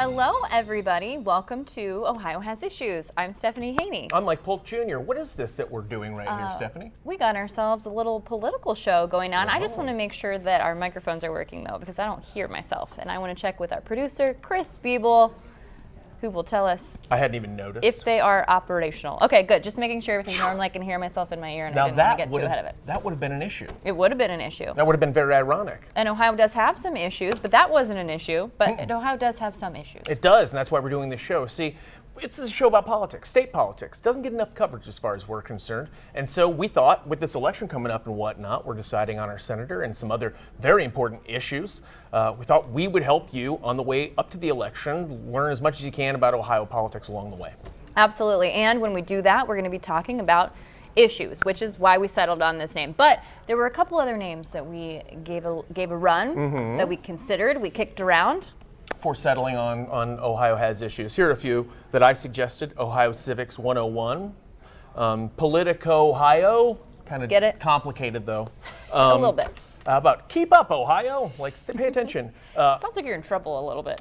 Hello, everybody. Welcome to Ohio Has Issues. I'm Stephanie Haney. I'm Mike Polk Jr. What is this that we're doing right here, Stephanie? We got ourselves a little political show going on. I just want to make sure that our microphones are working, though, because I don't hear myself. And I want to check with our producer, Chris Biebel, who will tell us I hadn't even noticed if they are operational. Okay, good. Just making sure everything's normal. I can hear myself in my ear, and now I didn't want to get too ahead of it. That would have been an issue. It would have been an issue. That would have been very ironic. And Ohio does have some issues, but that wasn't an issue. But Ohio does have some issues. It does, and that's why we're doing this show. See, it's a show about politics, state politics. Doesn't get enough coverage as far as we're concerned. And so we thought, with this election coming up and whatnot, we're deciding on our senator and some other very important issues. We thought we would help you on the way up to the election, learn as much as you can about Ohio politics along the way. Absolutely. And when we do that, we're going to be talking about issues, which is why we settled on this name. But there were a couple other names that we gave a run, that we considered, we kicked around. For settling on Ohio Has Issues. Here are a few that I suggested. Ohio Civics 101. Politico Ohio. Kind of complicated, though. A little bit. How about Keep Up Ohio? Like, pay attention. Sounds like you're in trouble a little bit.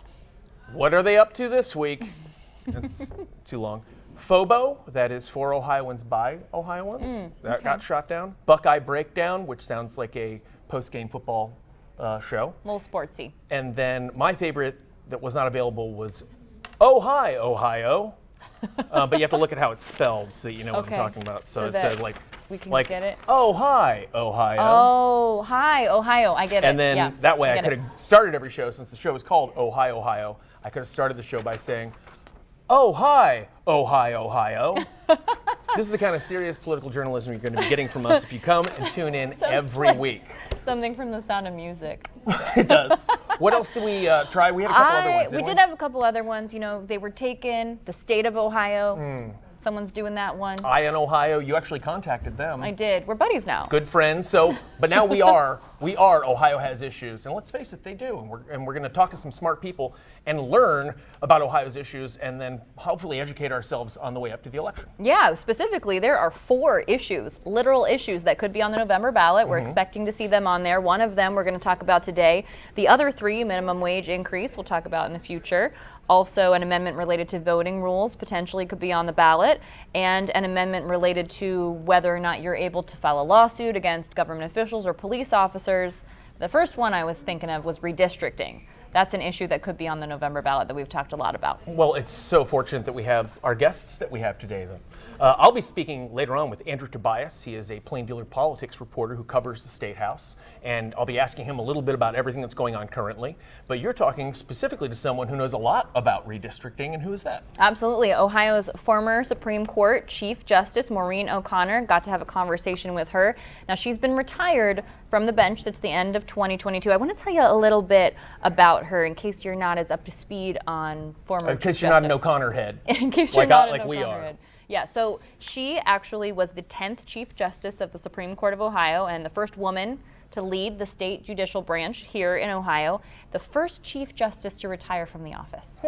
What are they up to this week? That's too long. FOBO, that is For Ohioans by Ohioans. That got shot down. Buckeye Breakdown, which sounds like a post-game football show. A little sportsy. And then my favorite that was not available was Oh Hi Ohio, but you have to look at how it's spelled so that you know what I'm talking about. So it says like we can like get it. Oh Hi Ohio. Oh Hi Ohio, I get it. And then that way I could have started every show, since the show is called Oh Hi Ohio. I could have started the show by saying, Oh Hi Ohio. This is the kind of serious political journalism you're going to be getting from us if you come and tune in every week. Something from The Sound of Music. It does. What else did we try? We had a couple other ones. We did have a couple other ones. You know, they were taken. The state of Ohio. Someone's doing that one. I in Ohio. You actually contacted them. I did. We're buddies now. Good friends. So, but now we are Ohio Has Issues, and let's face it, they do. And we're going to talk to some smart people and learn about Ohio's issues, and then hopefully educate ourselves on the way up to the election. Yeah, specifically, there are 4 issues, literal issues that could be on the November ballot. We're expecting to see them on there. One of them we're going to talk about today. The other 3, minimum wage increase, we'll talk about in the future. Also, an amendment related to voting rules potentially could be on the ballot, and an amendment related to whether or not you're able to file a lawsuit against government officials or police officers. The first one I was thinking of was redistricting. That's an issue that could be on the November ballot that we've talked a lot about. Well, it's so fortunate that we have our guests that we have today, then. I'll be speaking later on with Andrew Tobias. He is a Plain Dealer politics reporter who covers the State House, and I'll be asking him a little bit about everything that's going on currently. But you're talking specifically to someone who knows a lot about redistricting, and who is that? Absolutely. Ohio's former Supreme Court Chief Justice Maureen O'Connor. Got to have a conversation with her. Now, she's been retired from the bench since the end of 2022. I want to tell you a little bit about her in case you're not as up to speed on former In case you're not an O'Connor head. In case you're not an O'Connor we are. head. Yeah, so she actually was the 10th Chief Justice of the Supreme Court of Ohio and the first woman to lead the state judicial branch here in Ohio, the first Chief Justice to retire from the office.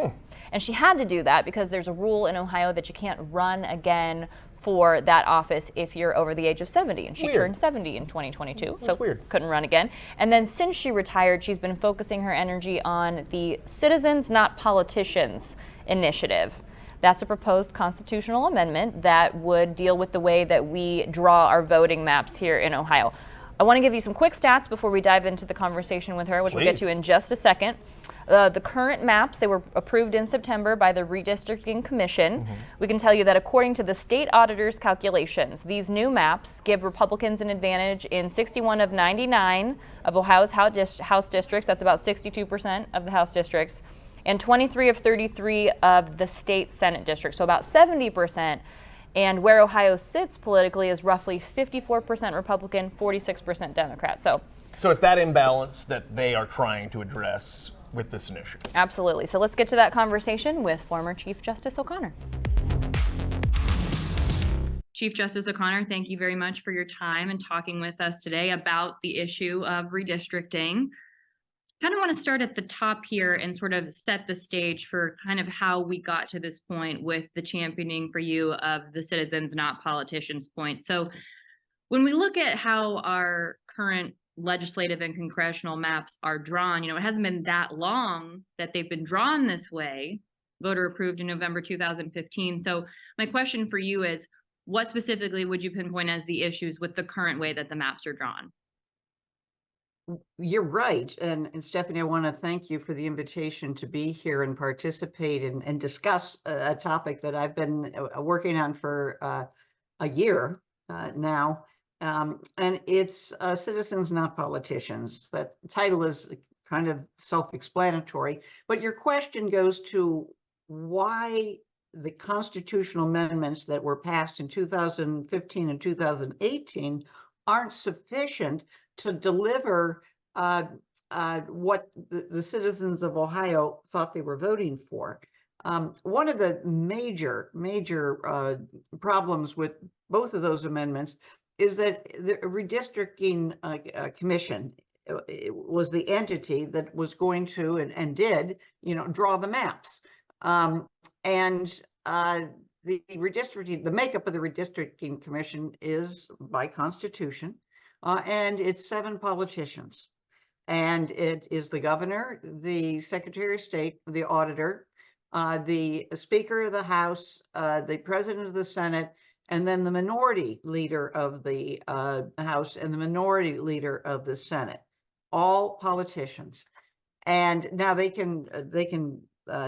And she had to do that because there's a rule in Ohio that you can't run again for that office if you're over the age of 70, and she turned 70 in 2022, so couldn't run again. And then since she retired, she's been focusing her energy on the Citizens Not Politicians initiative. That's a proposed constitutional amendment that would deal with the way that we draw our voting maps here in Ohio. I want to give you some quick stats before we dive into the conversation with her, which we'll get to in just a second. The current maps, they were approved in September by the Redistricting Commission. We can tell you that according to the state auditor's calculations, these new maps give Republicans an advantage in 61 of 99 of Ohio's House districts. That's about 62% of the House districts. And 23 of 33 of the state Senate districts, so about 70%. And where Ohio sits politically is roughly 54% Republican, 46% Democrat. So it's that imbalance that they are trying to address with this initiative. Absolutely. So let's get to that conversation with former Chief Justice O'Connor. Chief Justice O'Connor, thank you very much for your time and talking with us today about the issue of redistricting. Kind of want to start at the top here and sort of set the stage for kind of how we got to this point with the championing for you of the citizens, not politicians point. So when we look at how our current legislative and congressional maps are drawn. It hasn't been that long that they've been drawn this way. Voter approved in November 2015. So my question for you is, what specifically would you pinpoint as the issues with the current way that the maps are drawn? You're right. And Stephanie, I want to thank you for the invitation to be here and participate and discuss a topic that I've been working on for a year now. And it's Citizens, Not Politicians. That title is kind of self-explanatory, but your question goes to why the constitutional amendments that were passed in 2015 and 2018 aren't sufficient to deliver what the citizens of Ohio thought they were voting for. One of the major problems with both of those amendments is that the redistricting commission was the entity that was going to and did, draw the maps. The redistricting, the makeup of the redistricting commission is by constitution. And it's 7 politicians. And it is the governor, the secretary of state, the auditor, the speaker of the House, the president of the Senate, and then the minority leader of the House and the minority leader of the Senate, all politicians. And now they can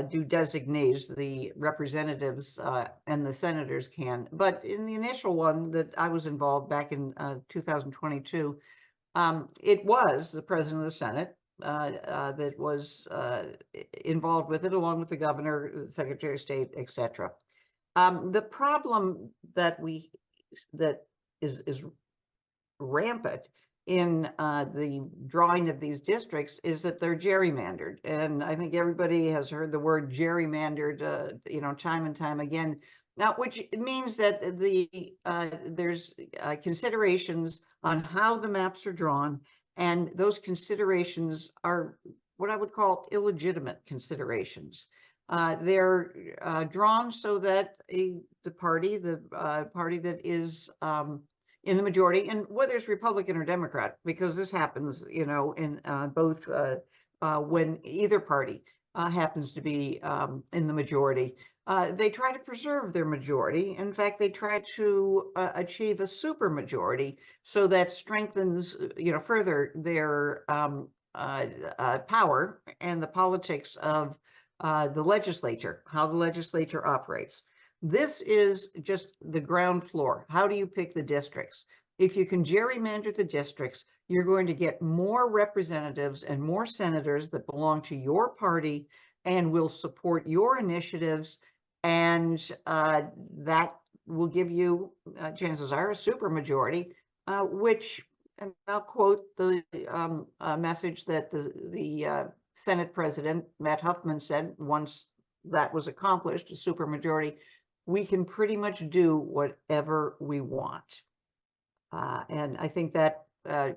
do designees, the representatives and the senators can. But in the initial one that I was involved back in 2022, it was the president of the Senate that was involved with it, along with the governor, the secretary of state, etc. The problem that is rampant in the drawing of these districts is that they're gerrymandered. And I think everybody has heard the word gerrymandered, time and time again. Now, which means that there's considerations on how the maps are drawn, and those considerations are what I would call illegitimate considerations. They're drawn so that the party that is in the majority, and whether it's Republican or Democrat, because this happens, in both when either party happens to be in the majority, they try to preserve their majority. In fact, they try to achieve a super majority, so that strengthens, further their power and the politics of the legislature, how the legislature operates. This is just the ground floor. How do you pick the districts? If you can gerrymander the districts, you're going to get more representatives and more senators that belong to your party and will support your initiatives. And that will give you, chances are, a supermajority, which, and I'll quote the message that the Senate President, Matt Huffman, said once that was accomplished, a supermajority: we can pretty much do whatever we want. And I think that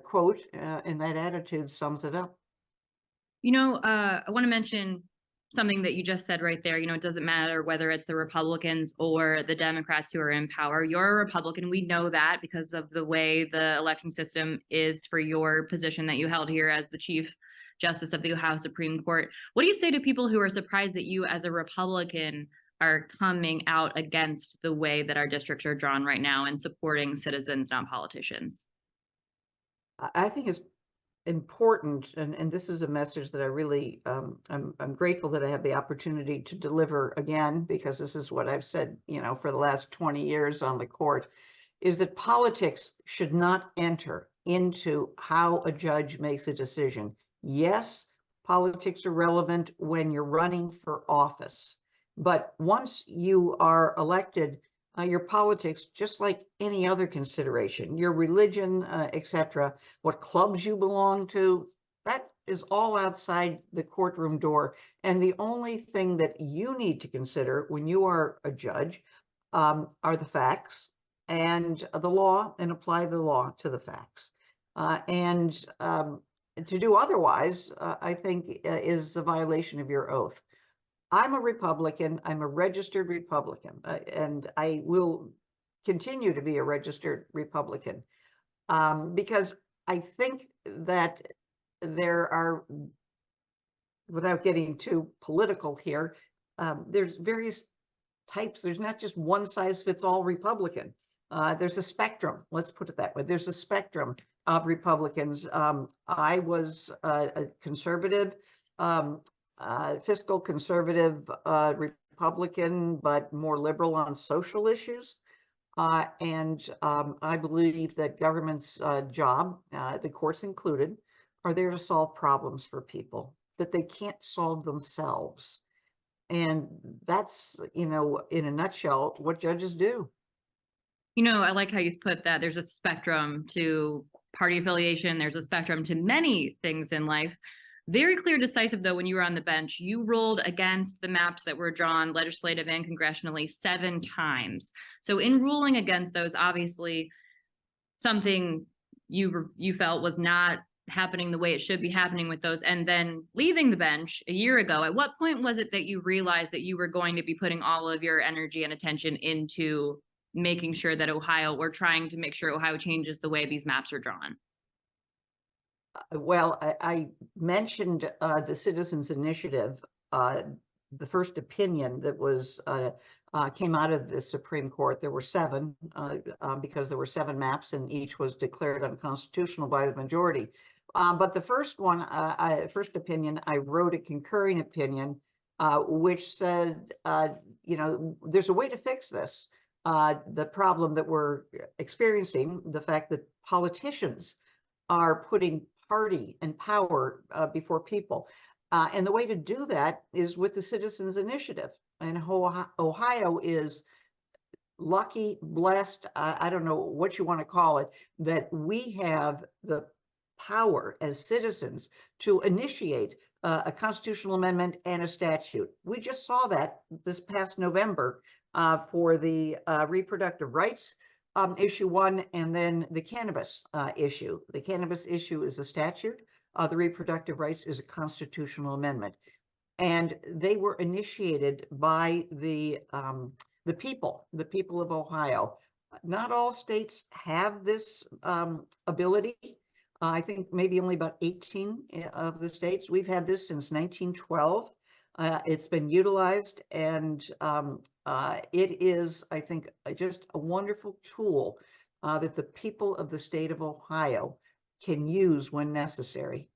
quote and that attitude sums it up. I want to mention something that you just said right there. It doesn't matter whether it's the Republicans or the Democrats who are in power. You're a Republican. We know that because of the way the election system is for your position that you held here as the Chief Justice of the Ohio Supreme Court. What do you say to people who are surprised that you, as a Republican, are coming out against the way that our districts are drawn right now and supporting citizens, not politicians? I think it's important, and this is a message that I really, I'm grateful that I have the opportunity to deliver again, because this is what I've said, for the last 20 years on the court, is that politics should not enter into how a judge makes a decision. Yes, politics are relevant when you're running for office, but once you are elected, your politics, just like any other consideration, your religion, etc., what clubs you belong to, that is all outside the courtroom door. And the only thing that you need to consider when you are a judge are the facts and the law, and apply the law to the facts. To do otherwise, I think, is a violation of your oath. I'm a Republican. I'm a registered Republican, and I will continue to be a registered Republican because I think that there are, without getting too political here, there's various types. There's not just one size fits all Republican. There's a spectrum. Let's put it that way. There's a spectrum of Republicans. I was a conservative, fiscal conservative Republican, but more liberal on social issues. And I believe that government's job, the courts included, are there to solve problems for people that they can't solve themselves. And that's, in a nutshell, what judges do. I like how you put that there's a spectrum to party affiliation. There's a spectrum to many things in life. Very clear, decisive, though, when you were on the bench, you ruled against the maps that were drawn legislative and congressionally 7 times. So in ruling against those, obviously something you felt was not happening the way it should be happening with those, and then leaving the bench a year ago, at what point was it that you realized that you were going to be putting all of your energy and attention into making sure that we're trying to make sure Ohio changes the way these maps are drawn? Well, I mentioned the Citizens Initiative, the first opinion that was came out of the Supreme Court. There were 7 because there were 7 maps, and each was declared unconstitutional by the majority. But the first one, first opinion, I wrote a concurring opinion, which said, there's a way to fix this. The problem that we're experiencing, the fact that politicians are putting party and power before people. And the way to do that is with the Citizens Initiative. And Ohio is lucky, blessed, I don't know what you want to call it, that we have the power as citizens to initiate a constitutional amendment and a statute. We just saw that this past November for the reproductive rights issue 1, and then the cannabis issue. The cannabis issue is a statute. The reproductive rights is a constitutional amendment, and they were initiated by the people of Ohio. Not all states have this ability. I think maybe only about 18 of the states. We've had this since 1912. It's been utilized, and it is, I think, just a wonderful tool that the people of the state of Ohio can use when necessary.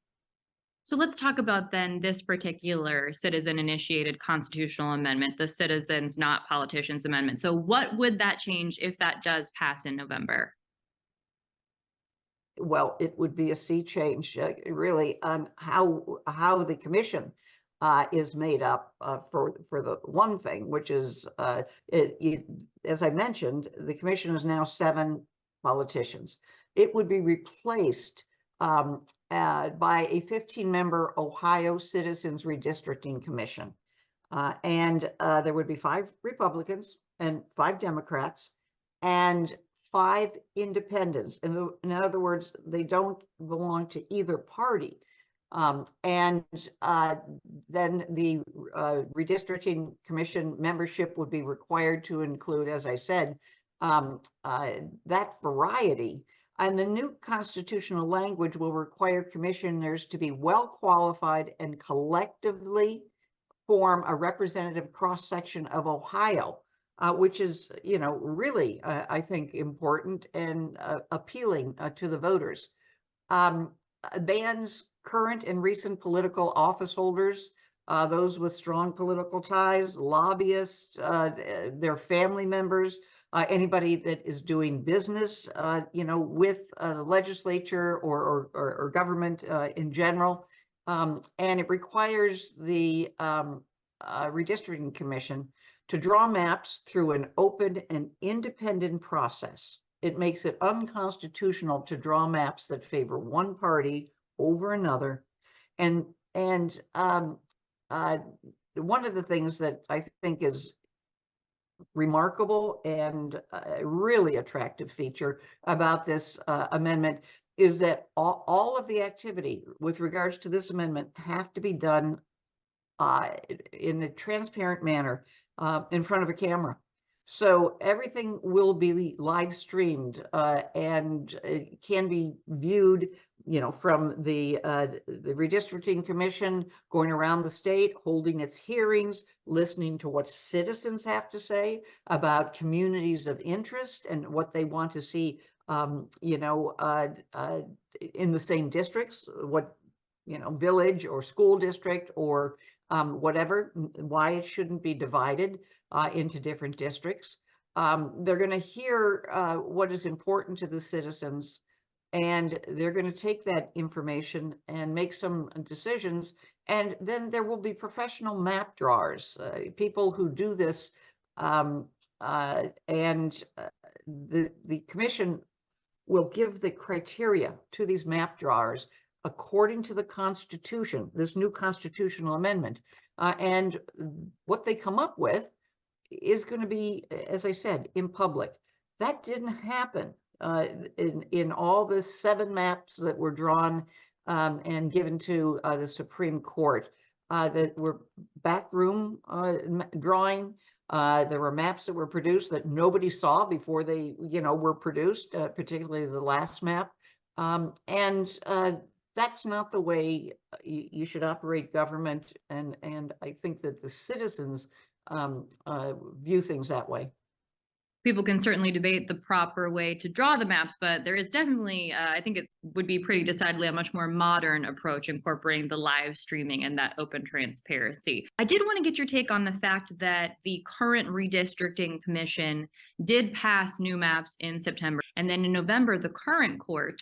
So let's talk about then this particular citizen-initiated constitutional amendment, the Citizens Not Politicians Amendment. So what would that change if that does pass in November? Well, it would be a sea change, really, on how the commission is made up for the one thing, which is, as I mentioned, the commission is now 7 politicians. It would be replaced by a 15-member Ohio Citizens Redistricting Commission. And there would be 5 Republicans and 5 Democrats and 5 independents. In other words, they don't belong to either party. And then the redistricting commission membership would be required to include, as I said, that variety. And the new constitutional language will require commissioners to be well qualified and collectively form a representative cross-section of Ohio, which is, really, I think, important and appealing to the voters. Bans current and recent political office holders, those with strong political ties, lobbyists, their family members, anybody that is doing business, with the legislature or government in general. And it requires the redistricting commission to draw maps through an open and independent process. It makes it unconstitutional to draw maps that favor one party over another. And one of the things that I think is remarkable and a really attractive feature about this amendment is that all of the activity with regards to this amendment have to be done in a transparent manner in front of a camera. So everything will be live streamed and it can be viewed, from the redistricting commission going around the state, holding its hearings, listening to what citizens have to say about communities of interest and what they want to see, in the same districts, what, village or school district or whatever, why it shouldn't be divided into different districts. They're going to hear what is important to the citizens, and they're going to take that information and make some decisions. And then there will be professional map drawers, people who do this, and the commission will give the criteria to these map drawers according to the Constitution, this new constitutional amendment. And what they come up with is going to be, as I said, in public. That didn't happen in all the 7 maps that were drawn and given to the Supreme Court that were backroom drawing. There were maps that were produced that nobody saw before they, were produced, particularly the last map. And that's not the way you should operate government. And I think that the citizens view things that way. People can certainly debate the proper way to draw the maps, but there is definitely, I think it would be pretty decidedly a much more modern approach incorporating the live streaming and that open transparency. I did want to get your take on the fact that the current redistricting commission did pass new maps in September, and then in November, the current court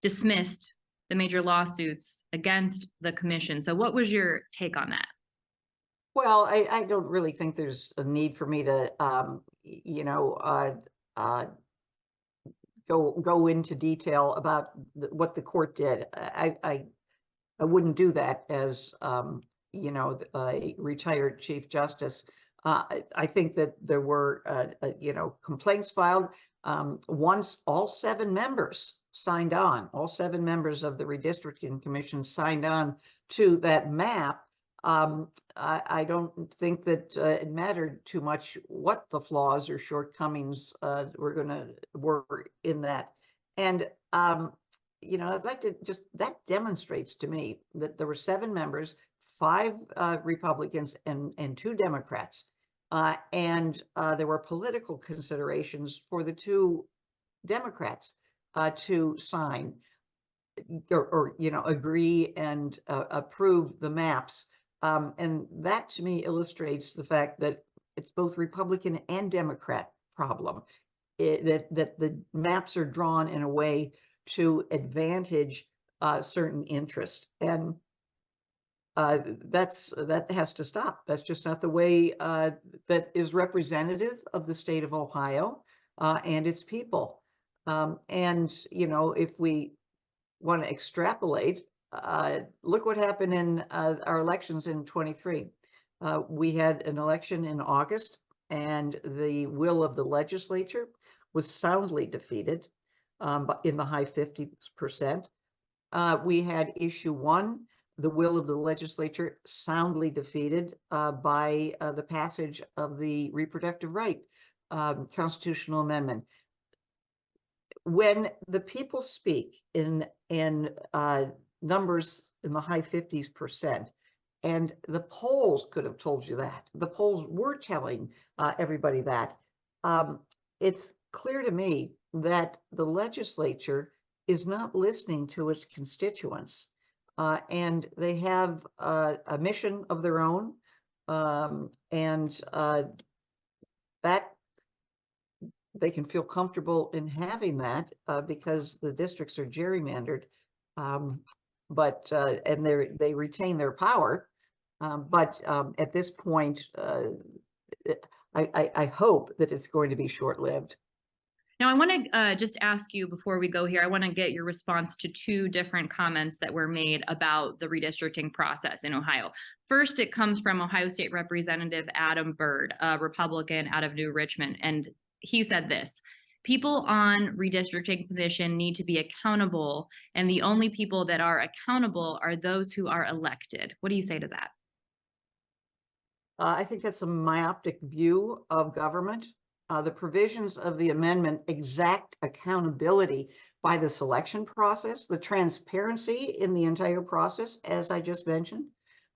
dismissed the major lawsuits against the commission. So what was your take on that? Well, I don't really think there's a need for me to, go into detail about what the court did. I wouldn't do that as, a retired Chief Justice. I think that there were, complaints filed. Once all 7 members signed on, all 7 members of the redistricting commission signed on to that map, I don't think that it mattered too much what the flaws or shortcomings were in that. And I'd like to that demonstrates to me that there were 7 members, 5 Republicans and 2 Democrats, and there were political considerations for the 2 Democrats to sign or agree and approve the maps. And that to me illustrates the fact that it's both Republican and Democrat problem, that the maps are drawn in a way to advantage certain interest. And that has to stop. That's just not the way that is representative of the state of Ohio and its people. And, if we want to extrapolate, look what happened in our elections in 23. We had an election in August, and the will of the legislature was soundly defeated in the high 50%. We had issue 1, the will of the legislature soundly defeated by the passage of the reproductive right constitutional amendment. When the people speak in numbers in the high 50%, and the polls could have told you that. The polls were telling everybody that. It's clear to me that the legislature is not listening to its constituents, and they have a mission of their own, and that they can feel comfortable in having that because the districts are gerrymandered. But and they retain their power. But at this point, I hope that it's going to be short-lived. Now, I want to just ask you before we go here, I want to get your response to 2 different comments that were made about the redistricting process in Ohio. First, it comes from Ohio State Representative Adam Byrd, a Republican out of New Richmond, and he said this: people on redistricting commission need to be accountable, and the only people that are accountable are those who are elected. What do you say to that? I think that's a myopic view of government. The provisions of the amendment exact accountability by the selection process, the transparency in the entire process, as I just mentioned,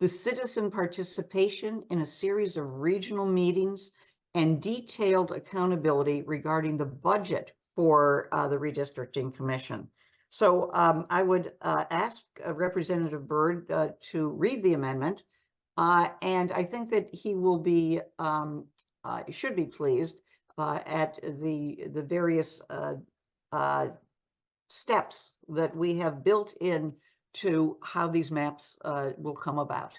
the citizen participation in a series of regional meetings, and detailed accountability regarding the budget for the redistricting commission. So I would ask Representative Byrd to read the amendment, and I think that he will be should be pleased at the various steps that we have built in to how these maps will come about.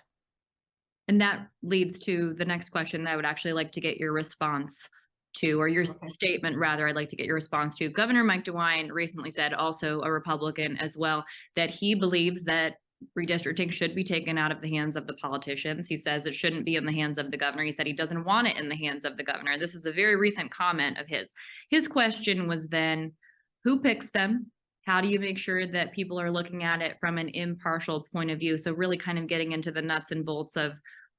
And that leads to the next question that I would actually like to get your response to, or your statement rather, I'd like to get your response to. Governor Mike DeWine recently said, also a Republican as well, that he believes that redistricting should be taken out of the hands of the politicians. He says it shouldn't be in the hands of the governor. He said he doesn't want it in the hands of the governor. This is a very recent comment of his. His question was then, who picks them? How do you make sure that people are looking at it from an impartial point of view? So really kind of getting into the nuts and bolts of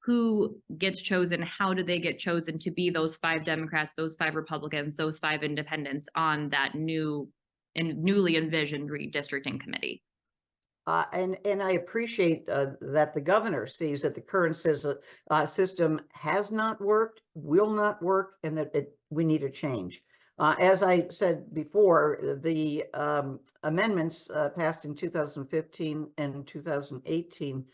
who gets chosen, how do they get chosen to be those 5 Democrats, those 5 Republicans, those 5 independents on that new and newly envisioned redistricting committee? And I appreciate that the governor sees that the current system has not worked, will not work, and that we need a change. As I said before, the amendments passed in 2015 and 2018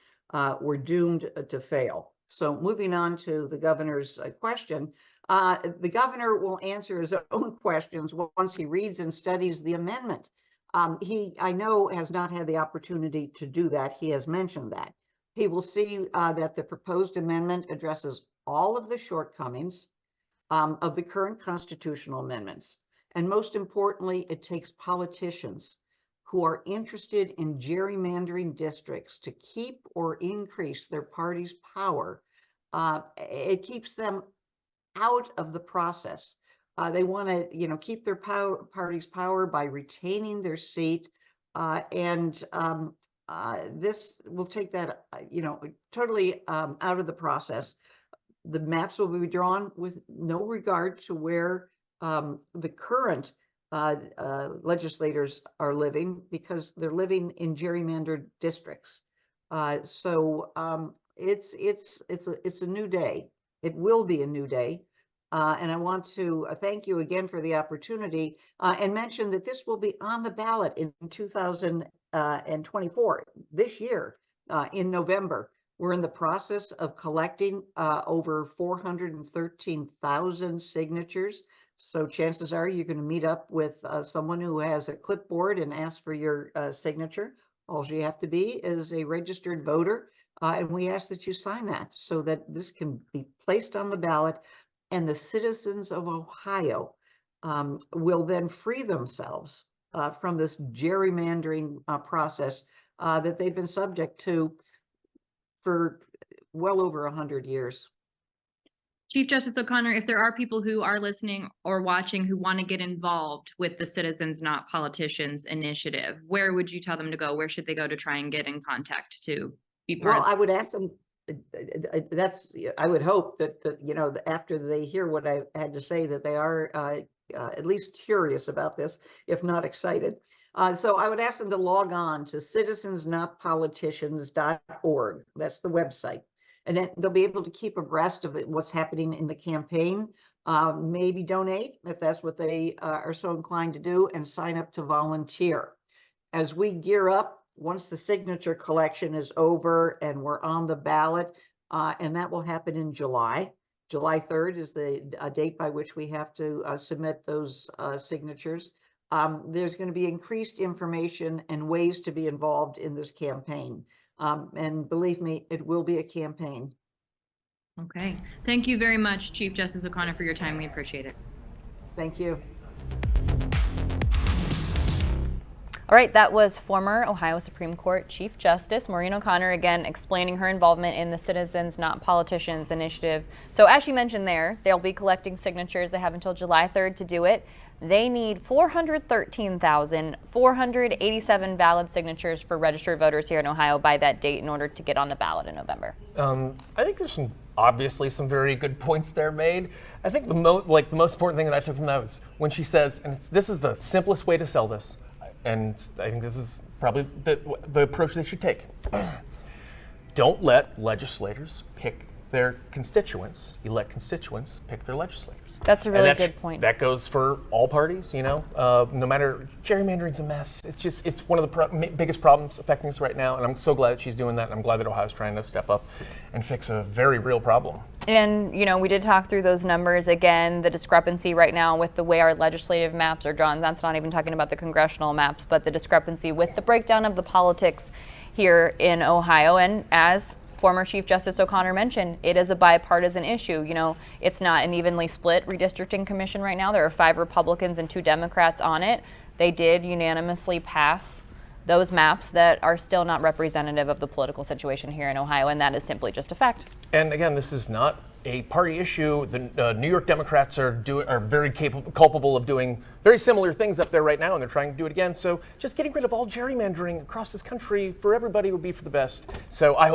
were doomed to fail. So moving on to the governor's question, the governor will answer his own questions once he reads and studies the amendment. He, I know, has not had the opportunity to do that. He has mentioned that. He will see that the proposed amendment addresses all of the shortcomings of the current constitutional amendments. And most importantly, it takes politicians who are interested in gerrymandering districts to keep or increase their party's power. It keeps them out of the process. They want to, keep their party's power by retaining their seat, and this will take that, totally out of the process. The maps will be drawn with no regard to where the current legislators are living, because they're living in gerrymandered districts. So it's a new day. It will be a new day. And I want to thank you again for the opportunity and mention that this will be on the ballot in 2024, this year, in November. We're in the process of collecting over 413,000 signatures. So chances are you're going to meet up with someone who has a clipboard and ask for your signature. All you have to be is a registered voter. And we ask that you sign that so that this can be placed on the ballot. And the citizens of Ohio will then free themselves from this gerrymandering process that they've been subject to for well over 100 years. Chief Justice O'Connor, if there are people who are listening or watching who want to get involved with the Citizens Not Politicians initiative, where would you tell them to go? Where should they go to try and get in contact to be part of? Well, I would ask them. I would hope that after they hear what I had to say, that they are at least curious about this, if not excited. So I would ask them to log on to citizensnotpoliticians.org. That's the website. And then they'll be able to keep abreast of what's happening in the campaign, maybe donate if that's what they are so inclined to do, and sign up to volunteer. As we gear up, once the signature collection is over and we're on the ballot, and that will happen in July. July 3rd is the date by which we have to submit those signatures. There's going to be increased information and ways to be involved in this campaign. And believe me, it will be a campaign. Okay. Thank you very much, Chief Justice O'Connor, for your time. We appreciate it. Thank you. All right, that was former Ohio Supreme Court Chief Justice Maureen O'Connor, again explaining her involvement in the Citizens Not Politicians initiative. So as she mentioned there, they'll be collecting signatures. They have until July 3rd to do it. They need 413,487 valid signatures for registered voters here in Ohio by that date in order to get on the ballot in November. I think there's obviously some very good points there made. I think the most important thing that I took from that was when she says, and this is the simplest way to sell this, and I think this is probably the approach they should take. Don't let legislators pick their constituents. You let constituents pick their legislators. That's a really good point. That goes for all parties, no matter, gerrymandering's a mess. It's one of the biggest problems affecting us right now, and I'm so glad that she's doing that, and I'm glad that Ohio's trying to step up and fix a very real problem. And, we did talk through those numbers. Again, the discrepancy right now with the way our legislative maps are drawn, that's not even talking about the congressional maps, but the discrepancy with the breakdown of the politics here in Ohio. And as former Chief Justice O'Connor mentioned, it is a bipartisan issue. It's not an evenly split redistricting commission right now. There are 5 Republicans and 2 Democrats on it. They did unanimously pass those maps that are still not representative of the political situation here in Ohio, and that is simply just a fact. And again, this is not a party issue. The New York Democrats are very culpable of doing very similar things up there right now, and they're trying to do it again. So just getting rid of all gerrymandering across this country for everybody would be for the best. So I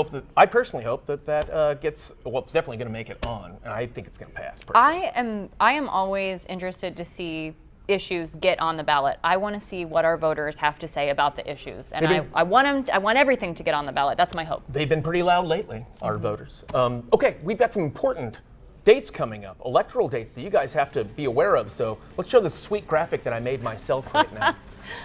personally hope that gets, well, it's definitely going to make it on, and I think it's going to pass. Personally. I am always interested to see issues get on the ballot. I want to see what our voters have to say about the issues, and I want everything to get on the ballot. That's my hope. They've been pretty loud lately, our voters. Okay, we've got some important dates coming up, electoral dates that you guys have to be aware of. So let's show this sweet graphic that I made myself right now.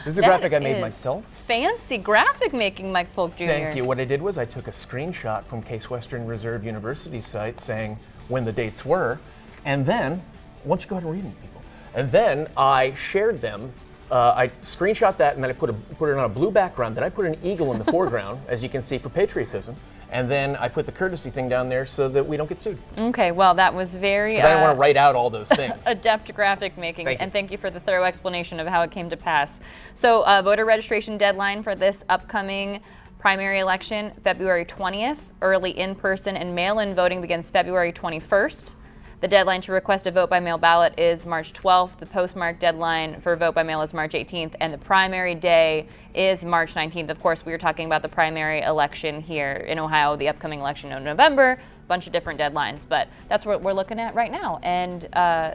This is a graphic I made myself. Fancy graphic making, Mike Polk Jr. Thank you. What I did was I took a screenshot from Case Western Reserve University site saying when the dates were, and then, why don't you go ahead and read them, people? And then I shared them. I screenshot that, and then I put it on a blue background. Then I put an eagle in the foreground, as you can see, for patriotism. And then I put the courtesy thing down there so that we don't get sued. Okay, well, that was very... Because I didn't want to write out all those things. Adept graphic making. Thank you. And thank you for the thorough explanation of how it came to pass. So voter registration deadline for this upcoming primary election, February 20th. Early in-person and mail-in voting begins February 21st. The deadline to request a vote by mail ballot is March 12th. The postmark deadline for vote by mail is March 18th, and the primary day is March 19th. Of course, we were talking about the primary election here in Ohio, the upcoming election in November, a bunch of different deadlines, but that's what we're looking at right now. And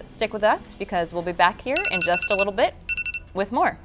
stick with us because we'll be back here in just a little bit with more.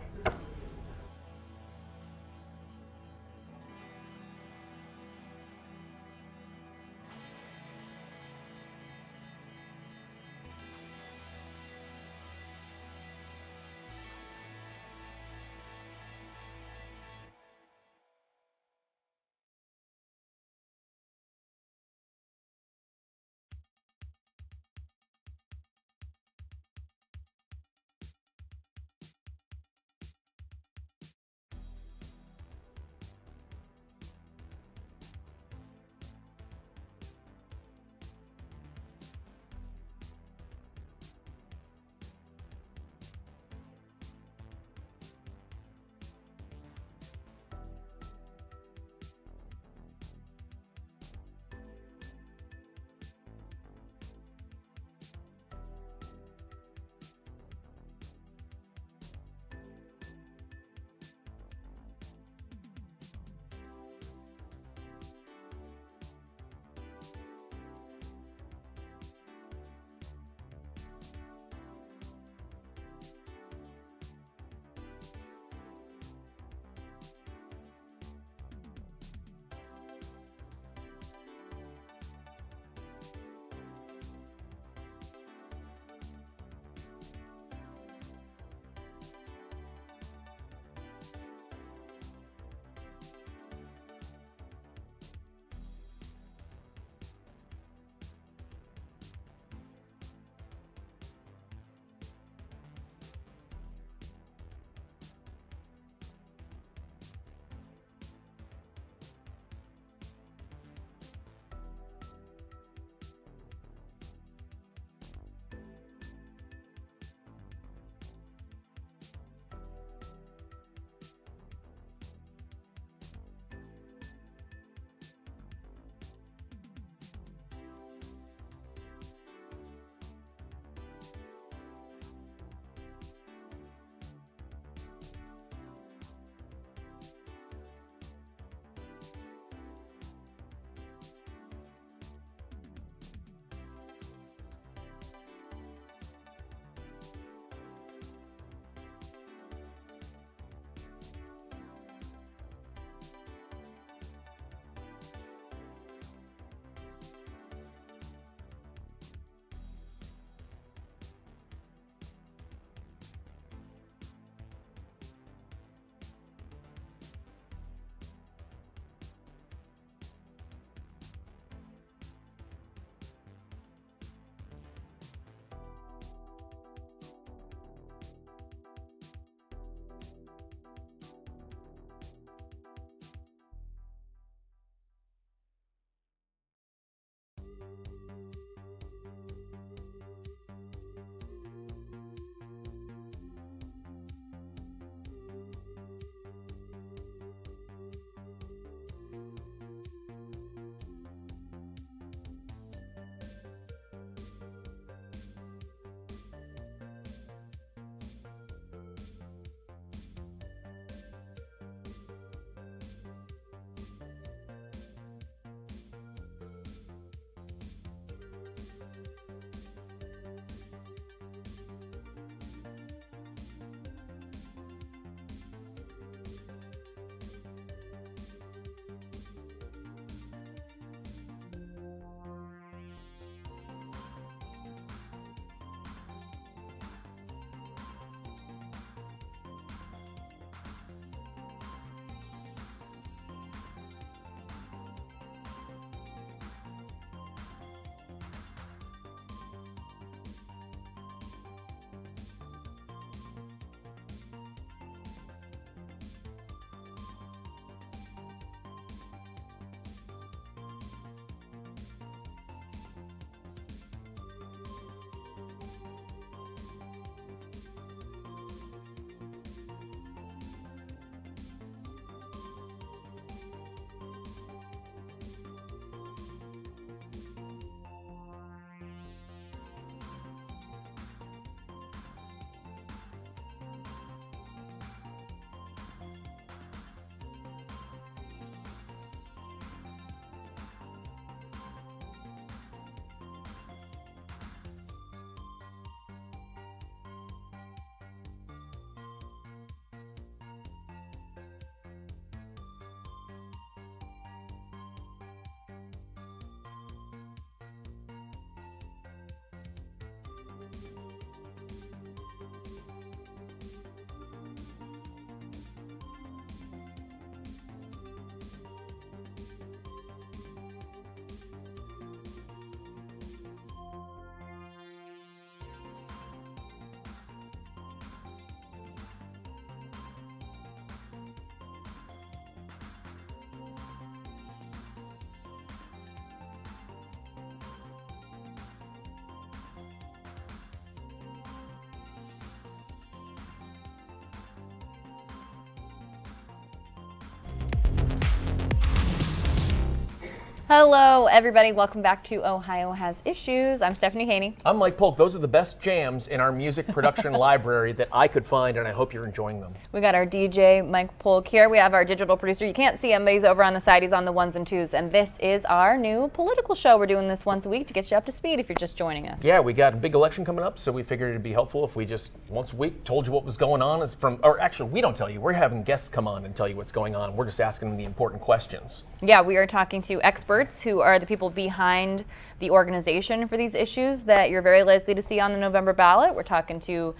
Hello, everybody. Welcome back to Ohio Has Issues. I'm Stephanie Haney. I'm Mike Polk. Those are the best jams in our music production library that I could find, and I hope you're enjoying them. We got our DJ, Mike Polk, here. We have our digital producer. You can't see him, but he's over on the side. He's on the ones and twos. And this is our new political show. We're doing this once a week to get you up to speed if you're just joining us. Yeah, we got a big election coming up, so we figured it'd be helpful if we just once a week told you what was going on. Or actually, we don't tell you. We're having guests come on and tell you what's going on. We're just asking them the important questions. Yeah, we are talking to experts who are the people behind the organization for these issues that you're very likely to see on the November ballot. We're talking to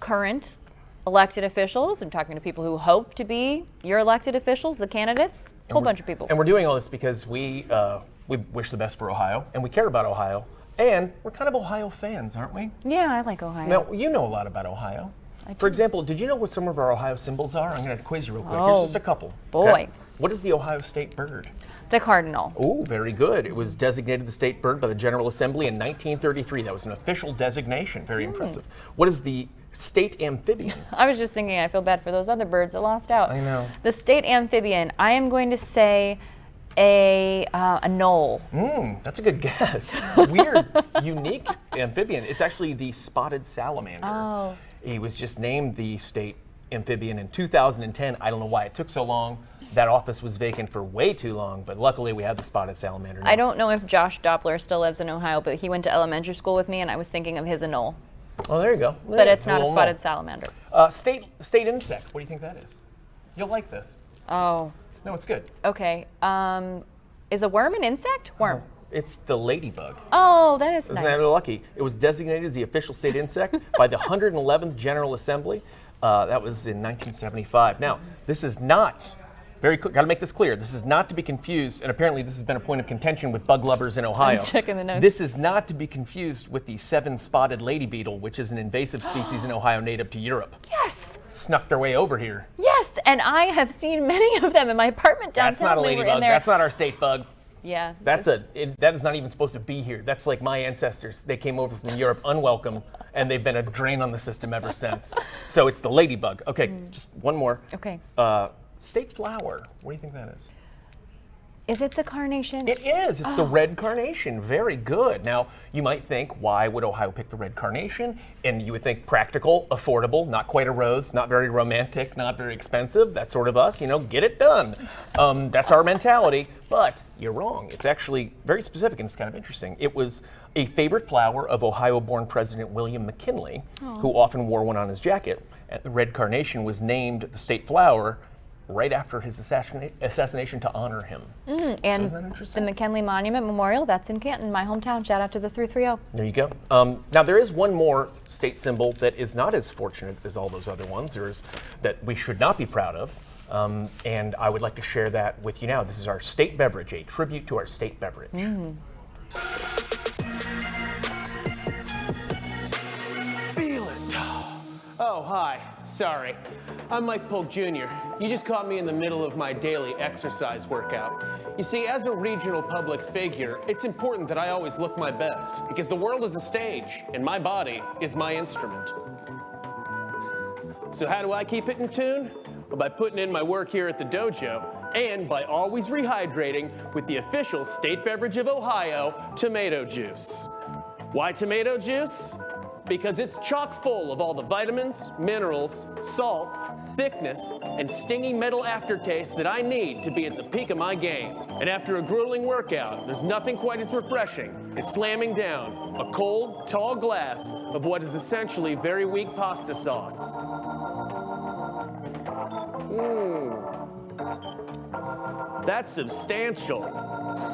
current elected officials and talking to people who hope to be your elected officials, the candidates, a whole bunch of people. And we're doing all this because we wish the best for Ohio, and we care about Ohio, and we're kind of Ohio fans, aren't we? Yeah, I like Ohio. Now, you know a lot about Ohio. For example, did you know what some of our Ohio symbols are? I'm going to quiz you real quick. Here's just a couple. Boy. Okay? What is the Ohio state bird? The cardinal. Oh, very good. It was designated the state bird by the General Assembly in 1933. That was an official designation. Very impressive. What is the state amphibian? I was just thinking, I feel bad for those other birds that lost out. I know. The state amphibian, I am going to say a knoll. That's a good guess. Weird, unique amphibian. It's actually the spotted salamander. Oh. He was just named the state amphibian in 2010. I don't know why it took so long. That office was vacant for way too long, but luckily we have the spotted salamander now. I don't know if Josh Doppler still lives in Ohio, but he went to elementary school with me, and I was thinking of his a knoll. Oh, there you go. But it's not a little spotted knoll. salamander. State insect. What do you think that is? You'll like this. Oh, No, it's good. okay. Is a worm an insect? Worm. It's the ladybug. Oh, that is Isn't nice. that lucky? It was designated as the official state insect by the 111th General Assembly. That was in 1975. Now, this is not, got to make this clear, this is not to be confused, and apparently this has been a point of contention with bug lovers in Ohio. I'm checking the notes. This is not to be confused with the seven-spotted lady beetle, which is an invasive species in Ohio native to Europe. Yes, Snuck their way over here. yes, and I have seen many of them in my apartment downtown. That's not a We were in ladybug. there. That's not our state bug. Yeah. That is not even supposed to be here. That's like my ancestors. They came over from Europe unwelcome, and they've been a drain on the system ever since. So it's the ladybug. Okay, just one more. Okay. State flower. What do you think that is? Is it the carnation? It is. It's the red carnation. Very good. Now, you might think, why would Ohio pick the red carnation? And you would think practical, affordable, not quite a rose, not very romantic, not very expensive. That's sort of us, get it done. That's our mentality. But you're wrong. It's actually very specific, and it's kind of interesting. It was a favorite flower of Ohio-born President William McKinley, who often wore one on his jacket. And the red carnation was named the state flower right after his assassination to honor him. And So isn't that the interesting? McKinley Monument Memorial, that's in Canton, my hometown. Shout out to the 330. There you go. Now there is one more state symbol that is not as fortunate as all those other ones. That we should not be proud of. And I would like to share that with you now. This is our state beverage, a tribute to our state beverage. Feel it. Oh, hi. Sorry. I'm Mike Polk Jr. You just caught me in the middle of my daily exercise workout. You see, as a regional public figure, it's important that I always look my best, because the world is a stage, and my body is my instrument. So how do I keep it in tune? Well, by putting in my work here at the dojo, and by always rehydrating with the official state beverage of Ohio, tomato juice. Why tomato juice? Because it's chock full of all the vitamins, minerals, salt, thickness, and stingy metal aftertaste that I need to be at the peak of my game. And after a grueling workout, there's nothing quite as refreshing as slamming down a cold, tall glass of what is essentially very weak pasta sauce. That's substantial.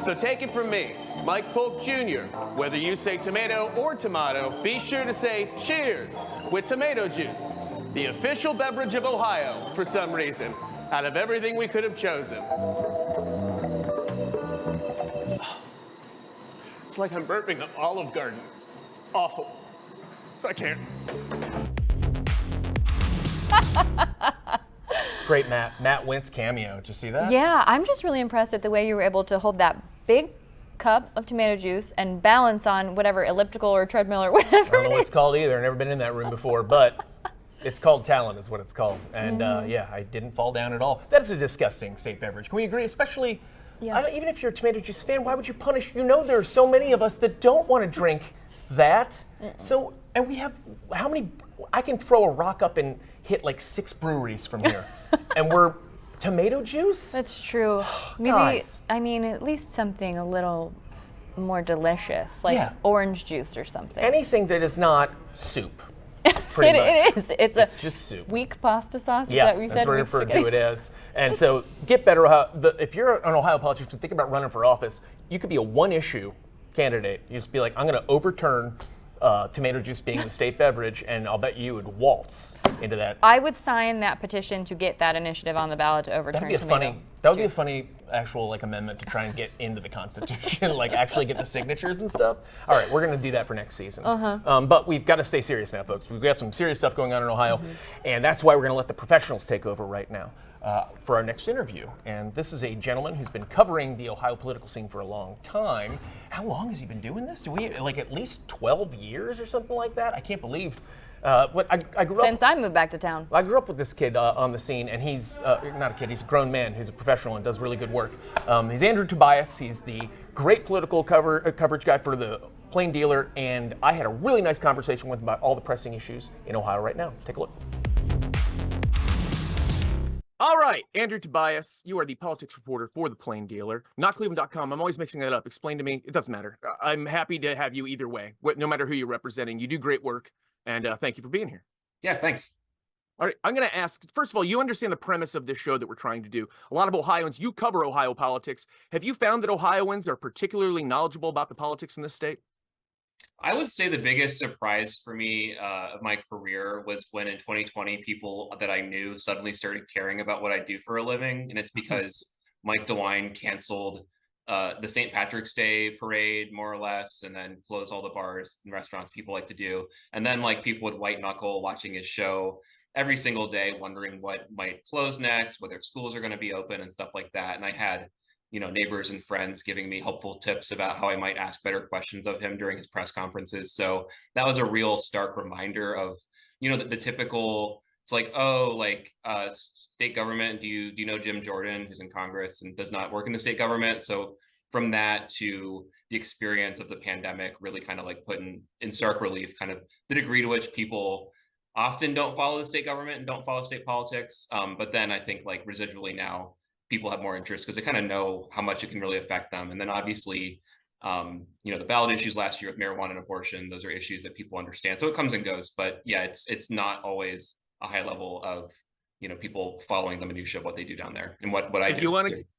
So take it from me, Mike Polk Jr. Whether you say tomato or tomato, be sure to say cheers with tomato juice, the official beverage of Ohio for some reason, out of everything we could have chosen. It's like I'm burping an Olive Garden. It's awful. I can't. Great Matt Wentz cameo. Did you see that? Yeah, I'm just really impressed at the way you were able to hold that big cup of tomato juice and balance on whatever elliptical or treadmill or whatever. I don't know what it's called either. I've never been in that room before, but it's called talent is what it's called. And yeah, I didn't fall down at all. That is a disgusting state beverage. Can we agree? Especially Yeah. Even if you're a tomato juice fan, why would you punish? You know, there are so many of us that don't want to drink that. So, and we have how many? I can throw a rock up and hit like 6 breweries from here, and we're tomato juice. That's true. Maybe, Guys. I mean, at least something a little more delicious, like Yeah. orange juice or something. Anything that is not soup. Pretty much. It is. It's just soup. weak pasta sauce. Is Yeah, that what you that's said? what I Weak refer to spaghetti it as. And so get better. If you're an Ohio politician thinking about running for office, you could be a one-issue candidate. You just be like, I'm going to overturn tomato juice being the state beverage, and I'll bet you would waltz into that. I would sign that petition to get that initiative on the ballot to overturn That'd be a tomato funny. That would be a juice. funny actual like amendment to try and get into the Constitution, like actually get the signatures and stuff. All right, we're going to do that for next season. But we've got to stay serious now, folks. We've got some serious stuff going on in Ohio, and that's why we're going to let the professionals take over right now for our next interview. And this is a gentleman who's been covering the Ohio political scene for a long time. How long has he been doing this? Do we like at least 12 years or something like that? I can't believe. What I grew up. Since I moved back to town. I grew up with this kid on the scene, and he's not a kid, he's a grown man who's a professional and does really good work. He's Andrew Tobias. He's the great political coverage guy for the Plain Dealer, and I had a really nice conversation with him about all the pressing issues in Ohio right now. Take a look. All right, Andrew Tobias, you are the politics reporter for the Plain Dealer, not Cleveland.com. I'm always mixing that up. Explain to me. It doesn't matter. I'm happy to have you either way, no matter who you're representing. You do great work, and thank you for being here. Yeah, thanks. All right, I'm going to ask, first of all, you understand the premise of this show that we're trying to do. A lot of Ohioans, you cover Ohio politics. Have you found that Ohioans are particularly knowledgeable about the politics in this state? I would say the biggest surprise for me of my career was when in 2020, people that I knew suddenly started caring about what I do for a living. And it's because Mike DeWine canceled the St. Patrick's Day parade, more or less, and then closed all the bars and restaurants people like to do. And then like people would white knuckle watching his show every single day, wondering what might close next, whether schools are going to be open and stuff like that. And I had neighbors and friends giving me helpful tips about how I might ask better questions of him during his press conferences. So that was a real stark reminder of, the typical, it's like, oh, like state government. Do you know Jim Jordan, who's in Congress and does not work in the state government? So from that to the experience of the pandemic really kind of like put in stark relief kind of the degree to which people often don't follow the state government and don't follow state politics. But then I think like residually now, people have more interest because they kind of know how much it can really affect them. And then obviously, the ballot issues last year with marijuana and abortion, those are issues that people understand. So it comes and goes, but yeah, it's not always a high level of, people following the minutia of what they do down there and what I do.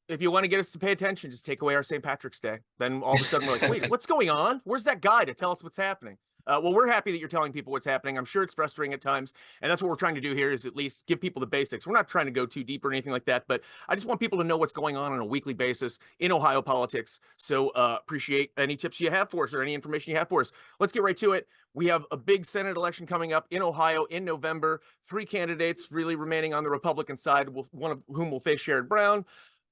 If you want to get us to pay attention, just take away our St. Patrick's Day. Then all of a sudden we're like, wait, what's going on? Where's that guy to tell us what's happening? Well, we're happy that you're telling people what's happening. I'm sure it's frustrating at times, and that's what we're trying to do here is at least give people the basics. We're not trying to go too deep or anything like that, but I just want people to know what's going on a weekly basis in Ohio politics. So appreciate any tips you have for us or any information you have for us. Let's get right to it. We have a big Senate election coming up in Ohio in November. 3 candidates really remaining on the Republican side, one of whom will face Sherrod Brown.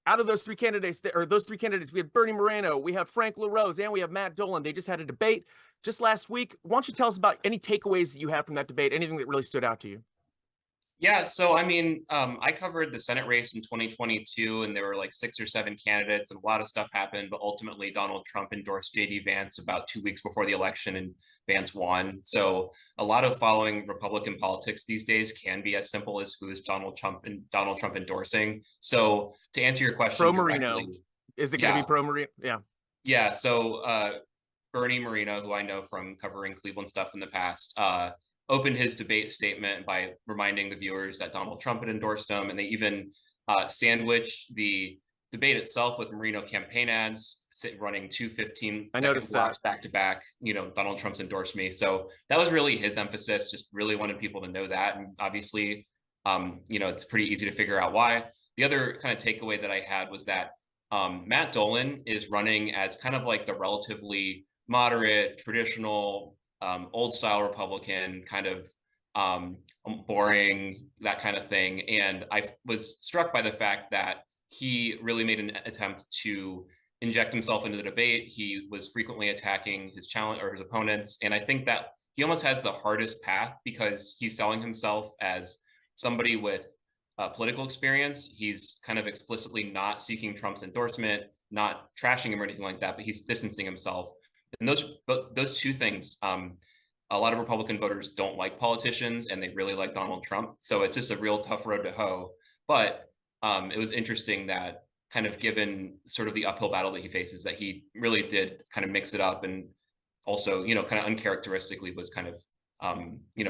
Out of those 3 candidates, we have Bernie Moreno, we have Frank LaRose, and we have Matt Dolan. They just had a debate just last week. Why don't you tell us about any takeaways that you have from that debate, anything that really stood out to you? Yeah, so I mean, I covered the Senate race in 2022, and there were like 6 or 7 candidates, and a lot of stuff happened. But ultimately, Donald Trump endorsed J.D. Vance about 2 weeks before the election, and Vance won. So a lot of following Republican politics these days can be as simple as who is Donald Trump endorsing. So to answer your question, Pro Moreno, is it going to be pro Moreno? Yeah. So Bernie Moreno, who I know from covering Cleveland stuff in the past, opened his debate statement by reminding the viewers that Donald Trump had endorsed him, and they even sandwiched the debate itself with Moreno campaign ads, running 2 15-second blocks back to back. Donald Trump's endorsed me, so that was really his emphasis. Just really wanted people to know that, and obviously, it's pretty easy to figure out why. The other kind of takeaway that I had was that Matt Dolan is running as kind of like the relatively moderate, traditional, old style Republican, kind of boring, that kind of thing. And I was struck by the fact that he really made an attempt to inject himself into the debate. He was frequently attacking his opponents. And I think that he almost has the hardest path because he's selling himself as somebody with political experience. He's kind of explicitly not seeking Trump's endorsement. not trashing him or anything like that, but he's distancing himself. And those two things, a lot of Republican voters don't like politicians and they really like Donald Trump. So it's just a real tough road to hoe. But it was interesting that kind of given sort of the uphill battle that he faces, that he really did kind of mix it up, and also, kind of uncharacteristically was kind of,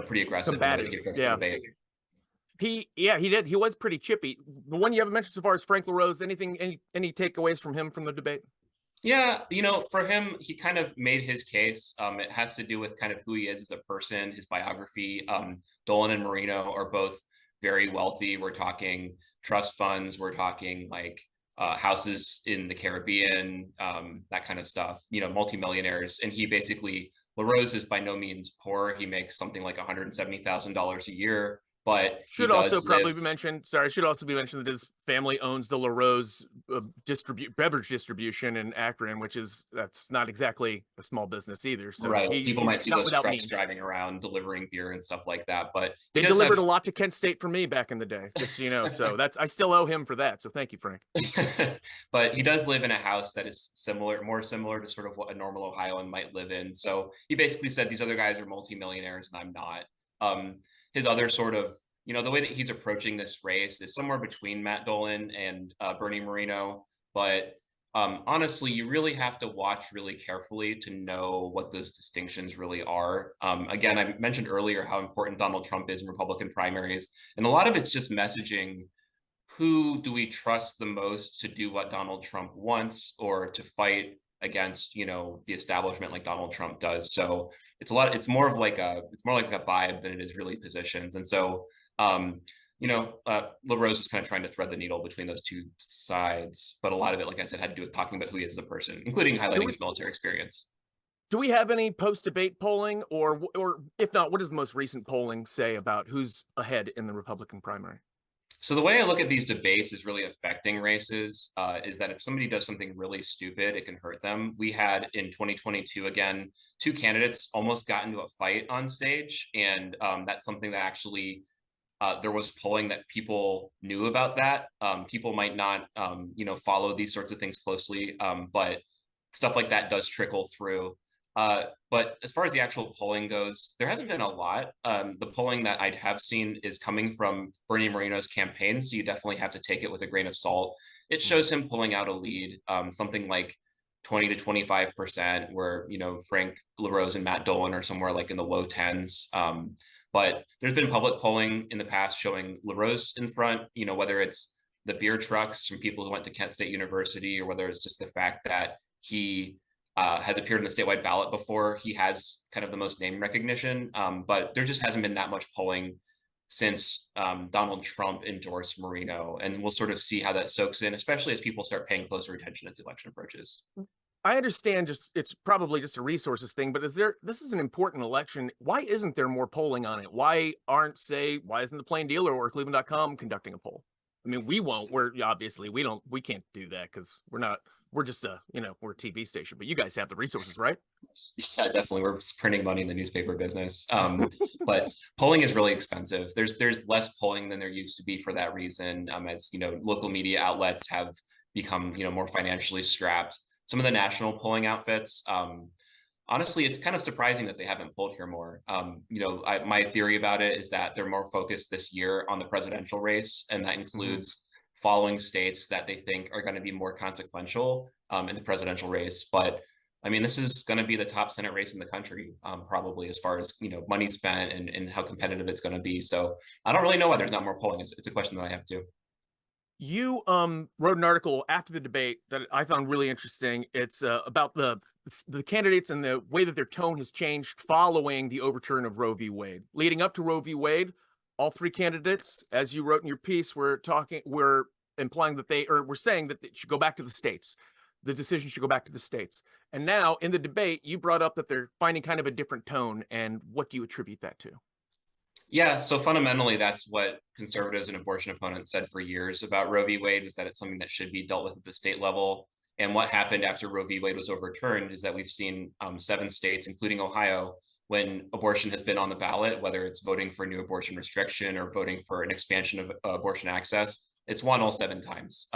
pretty aggressive in the way that he approached the debate. He did. He was pretty chippy. The one you haven't mentioned so far is Frank LaRose. Any takeaways from him from the debate? Yeah, for him, he kind of made his case. It has to do with kind of who he is as a person, his biography. Dolan and Marino are both very wealthy. We're talking trust funds. We're talking like houses in the Caribbean, that kind of stuff, multimillionaires. And LaRose is by no means poor. He makes something like $170,000 a year. But should also be mentioned that his family owns the LaRose beverage distribution in Akron, that's not exactly a small business either. So right, people might see those trucks driving around delivering beer and stuff like that. But they delivered a lot to Kent State for me back in the day, just so you know. So I still owe him for that. So thank you, Frank. But he does live in a house that is more similar to sort of what a normal Ohioan might live in. So he basically said these other guys are multimillionaires and I'm not. His other sort of, the way that he's approaching this race is somewhere between Matt Dolan and Bernie Moreno. But honestly, you really have to watch really carefully to know what those distinctions really are. Again, I mentioned earlier how important Donald Trump is in Republican primaries. And a lot of it's just messaging. Who do we trust the most to do what Donald Trump wants or to fight against, the establishment like Donald Trump does? So it's more like a vibe than it is really positions. And so, LaRose is kind of trying to thread the needle between those two sides, but a lot of it, like I said, had to do with talking about who he is as a person, including highlighting his military experience. Do we have any post-debate polling, or if not, what does the most recent polling say about who's ahead in the Republican primary? So the way I look at these debates is really affecting races, is that if somebody does something really stupid, it can hurt them. We had in 2022, again, two candidates almost got into a fight on stage. And that's something that actually, there was polling that people knew about that. People might not, follow these sorts of things closely, but stuff like that does trickle through. But as far as the actual polling goes, there hasn't been a lot. The polling that I have seen is coming from Bernie Moreno's campaign, so you definitely have to take it with a grain of salt. It shows him pulling out a lead, something like 20 to 25%, where, Frank LaRose and Matt Dolan are somewhere like in the low 10s. But there's been public polling in the past showing LaRose in front, whether it's the beer trucks from people who went to Kent State University, or whether it's just the fact that he has appeared in the statewide ballot before. He has kind of the most name recognition, but there just hasn't been that much polling since Donald Trump endorsed Marino. And we'll sort of see how that soaks in, especially as people start paying closer attention as the election approaches. I understand it's probably just a resources thing, but this is an important election. Why isn't there more polling on it? Why isn't the Plain Dealer or Cleveland.com conducting a poll? I mean, we won't. We can't do that because we're just we're a TV station, but you guys have the resources, right? Yeah, definitely. We're printing money in the newspaper business. But polling is really expensive. There's less polling than there used to be for that reason. As local media outlets have become, more financially strapped. Some of the national polling outfits, honestly, it's kind of surprising that they haven't polled here more. My theory about it is that they're more focused this year on the presidential race, and that includes following states that they think are going to be more consequential in the presidential race. But I mean, this is going to be the top Senate race in the country, probably, as far as money spent and how competitive it's going to be. So I don't really know why there's not more polling. It's a question that I have too. You wrote an article after the debate that I found really interesting. It's about the candidates and the way that their tone has changed following the overturn of Roe v. Wade. Leading up to Roe v. Wade, all three candidates, as you wrote in your piece, were implying that were saying that it should go back to the states. The decision should go back to the states. And now in the debate, you brought up that they're finding kind of a different tone. And what do you attribute that to? Yeah, so fundamentally, that's what conservatives and abortion opponents said for years about Roe v. Wade, was that it's something that should be dealt with at the state level. And what happened after Roe v. Wade was overturned is that we've seen 7 states, including Ohio, when abortion has been on the ballot, whether it's voting for a new abortion restriction or voting for an expansion of abortion access, it's won all 7 times.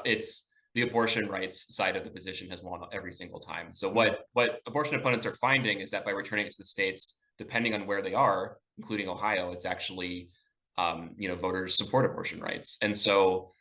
It's the abortion rights side of the position has won every single time. So what abortion opponents are finding is that by returning it to the states, depending on where they are, including Ohio, it's actually, voters support abortion rights. And so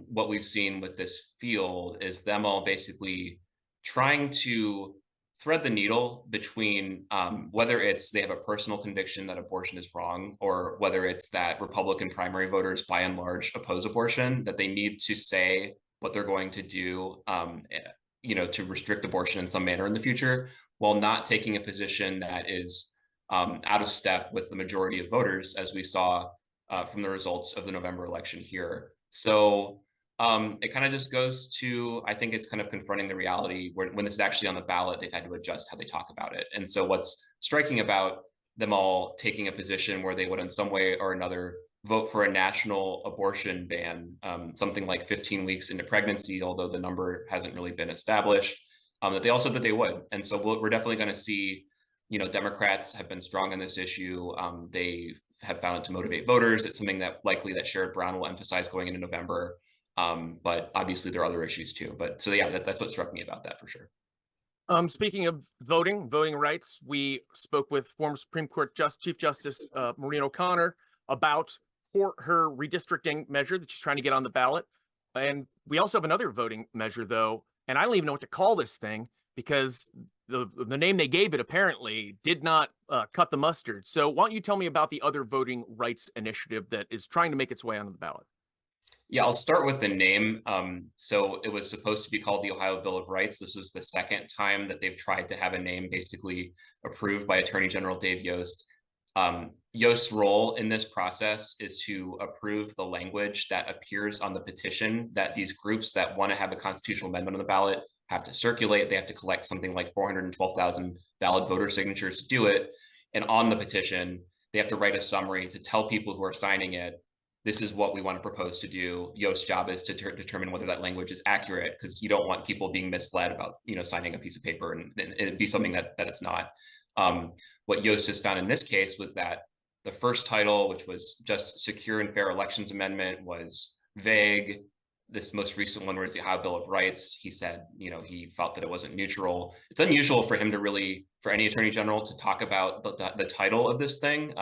what we've seen with this field is them all basically trying to thread the needle between whether it's they have a personal conviction that abortion is wrong, or whether it's that Republican primary voters by and large oppose abortion, that they need to say what they're going to do, to restrict abortion in some manner in the future, while not taking a position that is out of step with the majority of voters, as we saw from the results of the November election here. So it kind of just goes to, I think it's kind of confronting the reality where when this is actually on the ballot, they've had to adjust how they talk about it. And so what's striking about them all taking a position where they would in some way or another vote for a national abortion ban, something like 15 weeks into pregnancy, although the number hasn't really been established, that they also that they would. And so we're definitely going to see, Democrats have been strong on this issue. They have found it to motivate voters. It's something that likely that Sherrod Brown will emphasize going into November. But obviously there are other issues too. But so yeah, that's what struck me about that for sure. Speaking of voting rights, we spoke with former Supreme Court Chief Justice Maureen O'Connor about her redistricting measure that she's trying to get on the ballot. And we also have another voting measure, though, and I don't even know what to call this thing because the name they gave it apparently did not cut the mustard. So why don't you tell me about the other voting rights initiative that is trying to make its way onto the ballot? Yeah, I'll start with the name. So it was supposed to be called the Ohio Bill of Rights. This was the second time that they've tried to have a name basically approved by Attorney General Dave Yost. Yost's role in this process is to approve the language that appears on the petition that these groups that want to have a constitutional amendment on the ballot have to circulate. They have to collect something like 412,000 valid voter signatures to do it. And on the petition, they have to write a summary to tell people who are signing it, this is what we want to propose to do. Yost's job is to determine whether that language is accurate, because you don't want people being misled about, signing a piece of paper and it be something that it's not. What Yost has found in this case was that the first title, which was just Secure and Fair Elections Amendment, was vague. This most recent one was the Ohio Bill of Rights. He said, he felt that it wasn't neutral. It's unusual for him for any attorney general to talk about the title of this thing.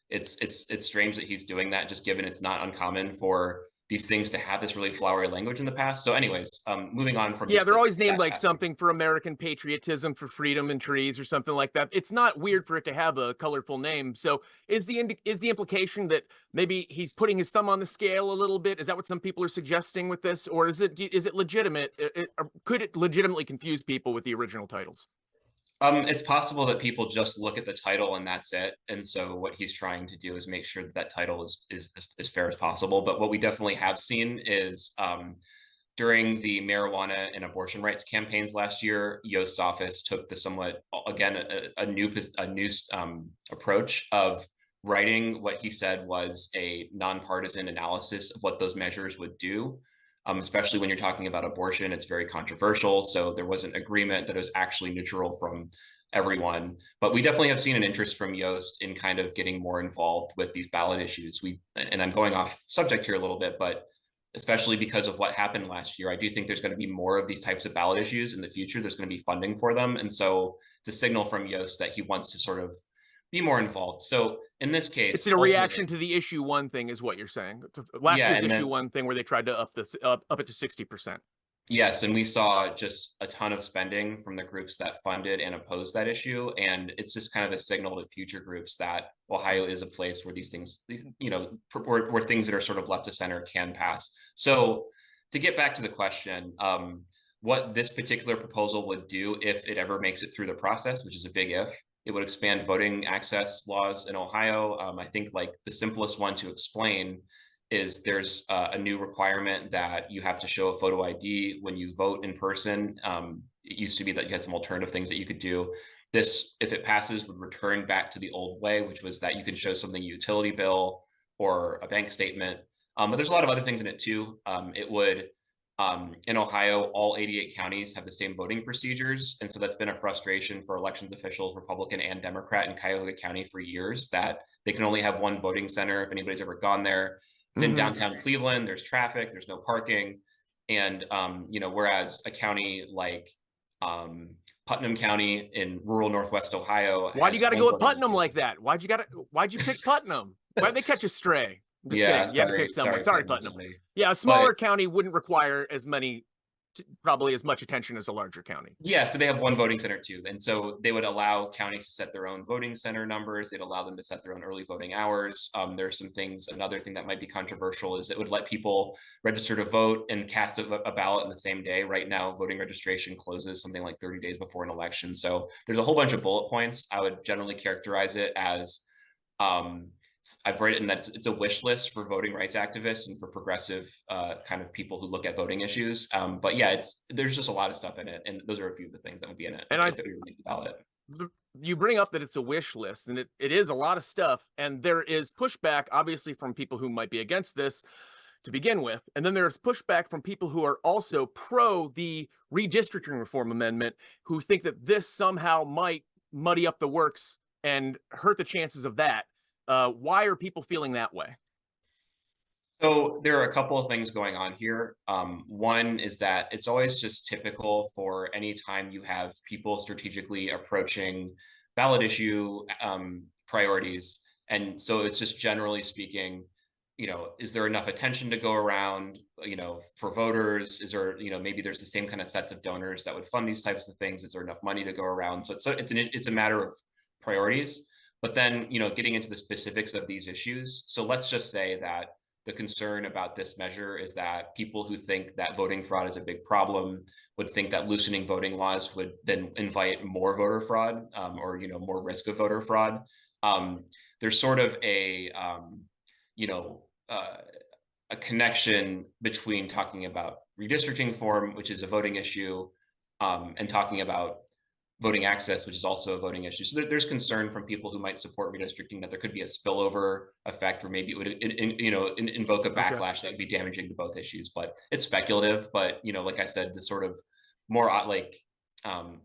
It's strange that he's doing that, just given it's not uncommon for these things to have this really flowery language in the past. So anyways, moving on from they're always named like something for American patriotism, for freedom and trees, or something like that. It's not weird for it to have a colorful name. So is the implication that maybe he's putting his thumb on the scale a little bit? Is that what some people are suggesting with this, or is it legitimate? Could it legitimately confuse people with the original titles? It's possible that people just look at the title and that's it. And so what he's trying to do is make sure that title is as fair as possible. But what we definitely have seen is during the marijuana and abortion rights campaigns last year, Yost's office took the somewhat, again, a new approach of writing what he said was a nonpartisan analysis of what those measures would do. Especially when you're talking about abortion, it's very controversial. So there wasn't agreement that it was actually neutral from everyone. But we definitely have seen an interest from Yost in kind of getting more involved with these ballot issues. And I'm going off subject here a little bit, but especially because of what happened last year, I do think there's going to be more of these types of ballot issues in the future. There's going to be funding for them. And so it's a signal from Yost that he wants to sort of be more involved. So in this case, it's a reaction to the issue one thing, is what you're saying. Last year's issue one thing where they tried to up it to 60%. Yes, and we saw just a ton of spending from the groups that funded and opposed that issue, and it's just kind of a signal to future groups that Ohio is a place where these things, where things that are sort of left of center can pass. So to get back to the question, what this particular proposal would do if it ever makes it through the process, which is a big if. It would expand voting access laws in Ohio. I think like the simplest one to explain is there's a new requirement that you have to show a photo ID when you vote in person. It used to be that you had some alternative things that you could do. This, if it passes, would return back to the old way, which was that you can show something, a utility bill or a bank statement. But there's a lot of other things in it too. It would, in Ohio, all 88 counties have the same voting procedures. And so that's been a frustration for elections officials, Republican and Democrat in Cuyahoga County for years, that they can only have one voting center if anybody's ever gone there. It's in downtown Cleveland, there's traffic, there's no parking. And whereas a county like Putnam County in rural Northwest Ohio. Why do you got to go with Putnam location. like that? Why'd you pick Putnam? Why'd they catch a stray? I'm just Yeah, kidding. You had to pick someone. Sorry, Putnam. County. Yeah, a smaller county wouldn't require as many, probably as much attention as a larger county. Yeah, so they have one voting center too. And so they would allow counties to set their own voting center numbers. They'd allow them to set their own early voting hours. There's some things, another thing that might be controversial is it would let people register to vote and cast a ballot in the same day. Right now, voting registration closes something like 30 days before an election. So there's a whole bunch of bullet points. I would generally characterize it as I've written that it's a wish list for voting rights activists and for progressive kind of people who look at voting issues. But yeah, there's just a lot of stuff in it, and those are a few of the things that would be in it. And if it were made the ballot. You bring up that it's a wish list, and it is a lot of stuff, and there is pushback, obviously, from people who might be against this to begin with, and then there's pushback from people who are also pro the redistricting reform amendment, who think that this somehow might muddy up the works and hurt the chances of that. Why are people feeling that way? So there are a couple of things going on here. One is that it's always just typical for any time you have people strategically approaching ballot issue priorities. And so it's just generally speaking, is there enough attention to go around, for voters? Is there, maybe there's the same kind of sets of donors that would fund these types of things? Is there enough money to go around? So it's a matter of priorities. But then, getting into the specifics of these issues. So let's just say that the concern about this measure is that people who think that voting fraud is a big problem would think that loosening voting laws would then invite more voter fraud or, more risk of voter fraud. There's sort of a connection between talking about redistricting reform, which is a voting issue, and talking about voting access, which is also a voting issue. So there's concern from people who might support redistricting that there could be a spillover effect, or maybe it would, invoke a backlash that would be damaging to both issues. But it's speculative. But like I said, the sort of more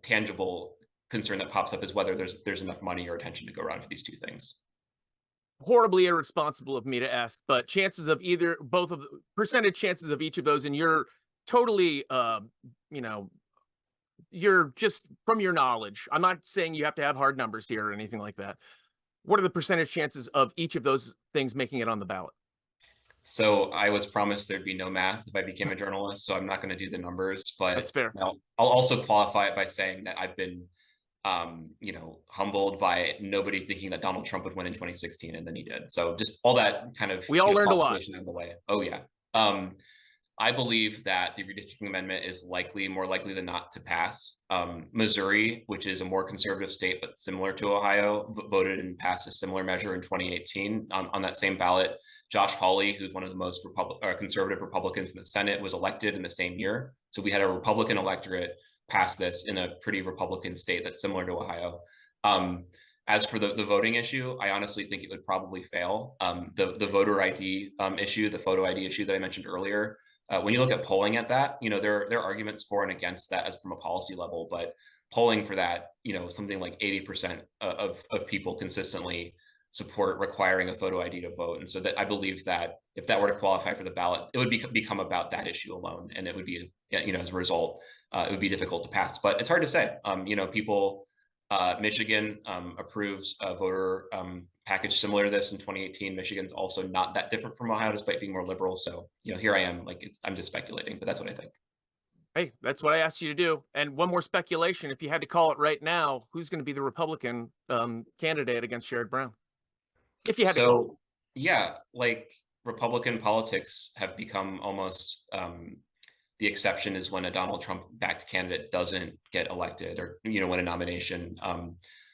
tangible concern that pops up is whether there's enough money or attention to go around for these two things. Horribly irresponsible of me to ask, but chances of both of the percentage chances of each of those, and you're totally, you're just from your knowledge. I'm not saying you have to have hard numbers here or anything like that. What are the percentage chances of each of those things making it on the ballot? So I was promised there'd be no math if I became a journalist, so I'm not going to do the numbers, but that's fair. I'll also qualify it by saying that I've been, humbled by nobody thinking that Donald Trump would win in 2016, and then he did. So just all that kind of, we all learned a lot on the way. Oh yeah. I believe that the redistricting amendment is more likely than not to pass. Missouri, which is a more conservative state but similar to Ohio, voted and passed a similar measure in 2018 on that same ballot. Josh Hawley, who's one of the most conservative Republicans in the Senate, was elected in the same year. So we had a Republican electorate pass this in a pretty Republican state that's similar to Ohio. As for the voting issue, I honestly think it would probably fail. The voter ID issue, the photo ID issue that I mentioned earlier, when you look at polling at that, there are arguments for and against that as from a policy level, but polling for that, something like 80% of people consistently support requiring a photo ID to vote. And so that I believe that if that were to qualify for the ballot, it would become about that issue alone. And it would be, as a result, it would be difficult to pass. But it's hard to say. People, Michigan approves a voter package similar to this in 2018. Michigan's also not that different from Ohio, despite being more liberal. So, here I am, I'm just speculating, but that's what I think. Hey, that's what I asked you to do. And one more speculation, if you had to call it right now, who's going to be the Republican candidate against Sherrod Brown? If you had to call it. Yeah, Republican politics have become almost the exception is when a Donald Trump backed candidate doesn't get elected or, win a nomination.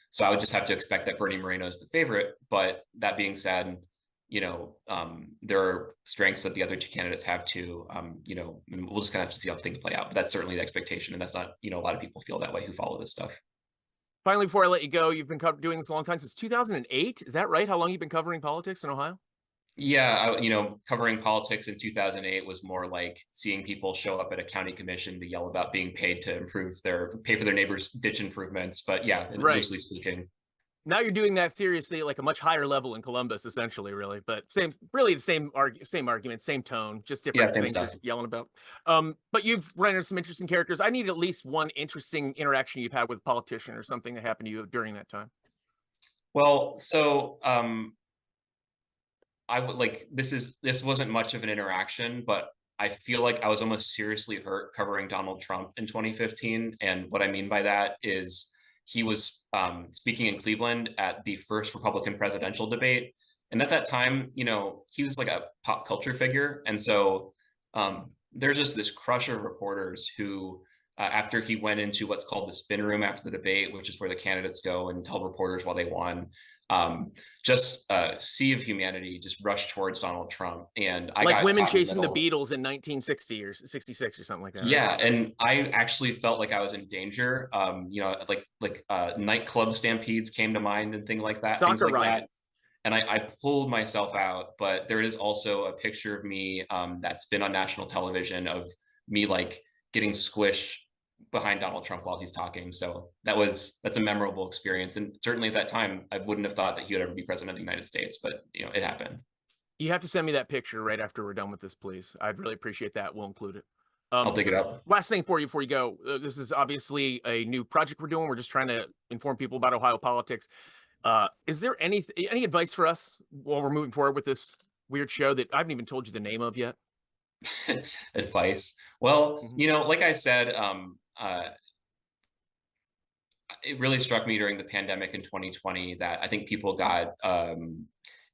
So I would just have to expect that Bernie Moreno is the favorite. But that being said, there are strengths that the other two candidates have too. And we'll just kind of have to see how things play out. But that's certainly the expectation. And that's not, a lot of people feel that way who follow this stuff. Finally, before I let you go, you've been doing this a long time, since 2008. Is that right? How long you've been covering politics in Ohio? Yeah, covering politics in 2008 was more like seeing people show up at a county commission to yell about being paid to pay for their neighbors' ditch improvements. But yeah, right. Loosely speaking. Now you're doing that seriously at like a much higher level in Columbus, essentially, really. But really the same argument, same tone, just different same things stuff. you're yelling about. But you've run into some interesting characters. I need at least one interesting interaction you've had with a politician or something that happened to you during that time. Well, so I would like this wasn't much of an interaction, but I feel like I was almost seriously hurt covering Donald Trump in 2015. And what I mean by that is he was speaking in Cleveland at the first Republican presidential debate. And at that time, you know, he was like a pop culture figure. And so there's just this crush of reporters who, after he went into what's called the spin room after the debate, which is where the candidates go and tell reporters why they won, just a sea of humanity just rushed towards Donald Trump. And I like got women caught in chasing the middle. Beatles in 1960 or 66 or something like that. Right? Yeah, and I actually felt like I was in danger. You know, like nightclub stampedes came to mind and things like that. Soccer riot. And I pulled myself out, but there is also a picture of me that's been on national television of me like getting squished behind Donald Trump while he's talking. So that's a memorable experience. And certainly at that time, I wouldn't have thought that he would ever be president of the United States, but you know, it happened. You have to send me that picture right after we're done with this, please. I'd really appreciate that. We'll include it. I'll dig it up. Last thing for you before you go. This is obviously a new project we're doing. We're just trying to inform people about Ohio politics. Is there any advice for us while we're moving forward with this weird show that I haven't even told you the name of yet? Advice. Well, you know, like I said, it really struck me during the pandemic in 2020 that I think people got,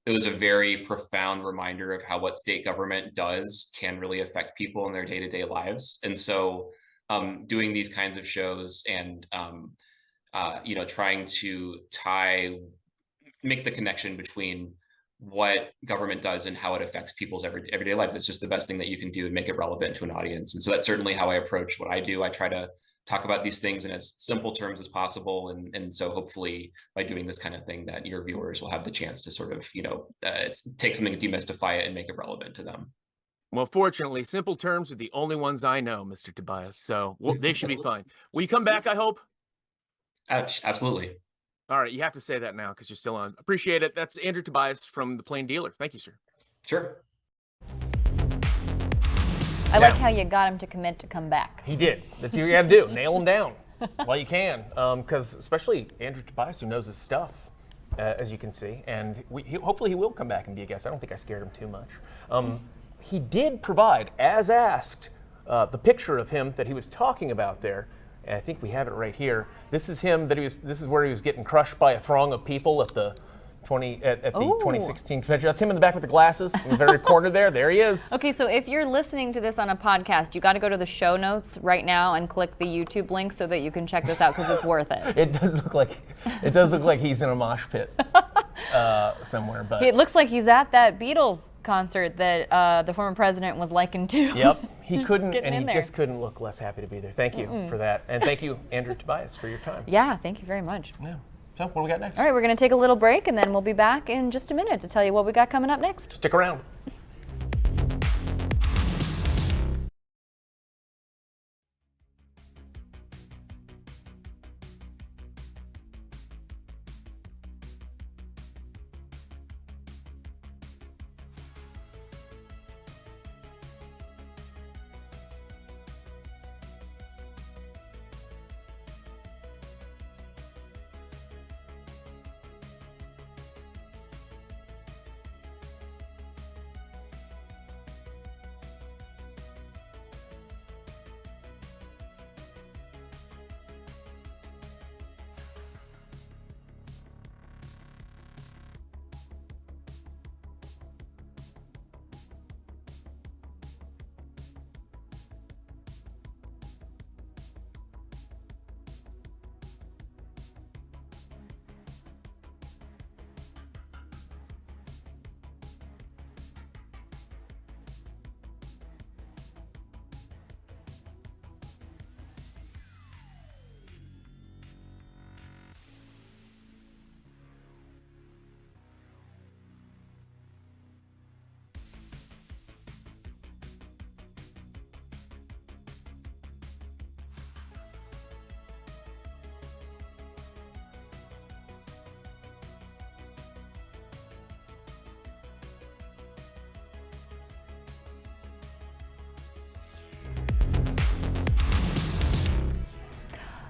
it was a very profound reminder of how what state government does can really affect people in their day-to-day lives. And so doing these kinds of shows and, you know, trying to make the connection between what government does and how it affects people's everyday lives. It's just the best thing that you can do and make it relevant to an audience. And so that's certainly how I approach what I do. I try to talk about these things in as simple terms as possible. And so hopefully by doing this kind of thing that your viewers will have the chance to sort of, you know, take something, demystify it and make it relevant to them. Well, fortunately, simple terms are the only ones I know, Mr. Tobias. So they should be fine. Will you come back, I hope? Absolutely. All right. You have to say that now because you're still on. Appreciate it. That's Andrew Tobias from The Plain Dealer. Thank you, sir. Sure. I like how you got him to commit to come back. He did. That's what you got to do. Nail him down while you can. Because especially Andrew Tobias, who knows his stuff, as you can see. And hopefully he will come back and be a guest. I don't think I scared him too much. He did provide, as asked, the picture of him that he was talking about there. And I think we have it right here. This is him this is where he was getting crushed by a throng of people at the 2016 convention. That's him in the back with the glasses in the very corner there. There he is. Okay, so if you're listening to this on a podcast, you got to go to the show notes right now and click the YouTube link so that you can check this out because it's worth it. It does look like he's in a mosh pit somewhere. But It looks like he's at that Beatles concert that the former president was likened to. Yep, he couldn't, getting and in he there. just couldn't look less happy to be there. Thank you for that, and thank you, Andrew Tobias, for your time. Yeah, thank you very much. Yeah. So, what do we got next? All right, we're going to take a little break and then we'll be back in just a minute to tell you what we got coming up next. Stick around.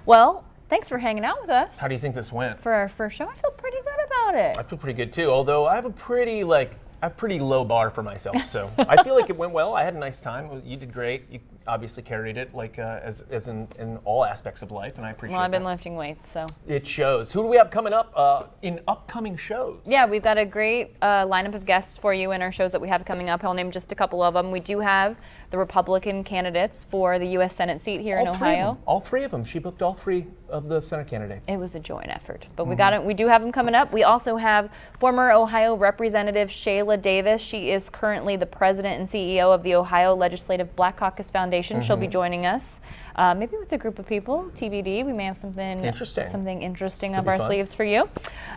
Well, thanks for hanging out with us How do you think this went? for our first show. I feel pretty good about it. I feel pretty good too, although I have a pretty low bar for myself, so I feel like it went well. I had a nice time. You did great. You obviously carried it as in all aspects of life, and I appreciate Well, I've been that. lifting weights, so. It shows. Who do we have coming up in upcoming shows? Yeah, we've got a great lineup of guests for you in our shows that we have coming up. I'll name just a couple of them. We do have the Republican candidates for the U.S. Senate seat here in Ohio. All three of them. She booked all three of the Senate candidates. It was a joint effort, but we do have them coming up. We also have former Ohio Representative Shayla Davis. She is currently the president and CEO of the Ohio Legislative Black Caucus Foundation. She'll be joining us, maybe with a group of people. TBD. We may have something interesting up be our fun. sleeves for you.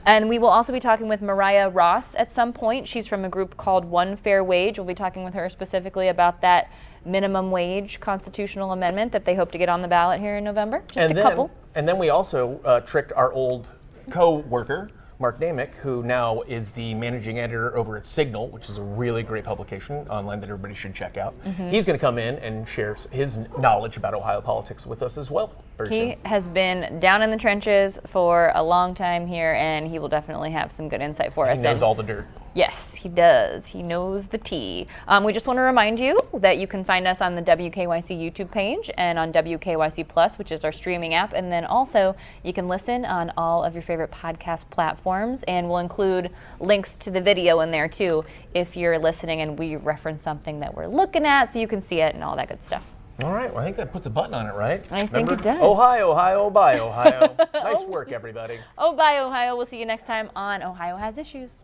And we will also be talking with Mariah Ross at some point. She's from a group called One Fair Wage. We'll be talking with her specifically about that minimum wage constitutional amendment that they hope to get on the ballot here in November. Just a couple. And then we also tricked our old co-worker, Mark Damick, who now is the managing editor over at Signal, which is a really great publication online that everybody should check out. He's going to come in and share his knowledge about Ohio politics with us as well. He has been down in the trenches for a long time here, and he will definitely have some good insight for us. He knows all the dirt. Yes, he does. He knows the tea. We just want to remind you that you can find us on the WKYC YouTube page and on WKYC Plus, which is our streaming app. And then also you can listen on all of your favorite podcast platforms, and we'll include links to the video in there too if you're listening and we reference something that we're looking at, so you can see it and all that good stuff. All right, well, I think that puts a button on it, right? I think it does. Ohio, Ohio, bye, Ohio. Nice work, everybody. Oh, bye, Ohio. We'll see you next time on Ohio Has Issues.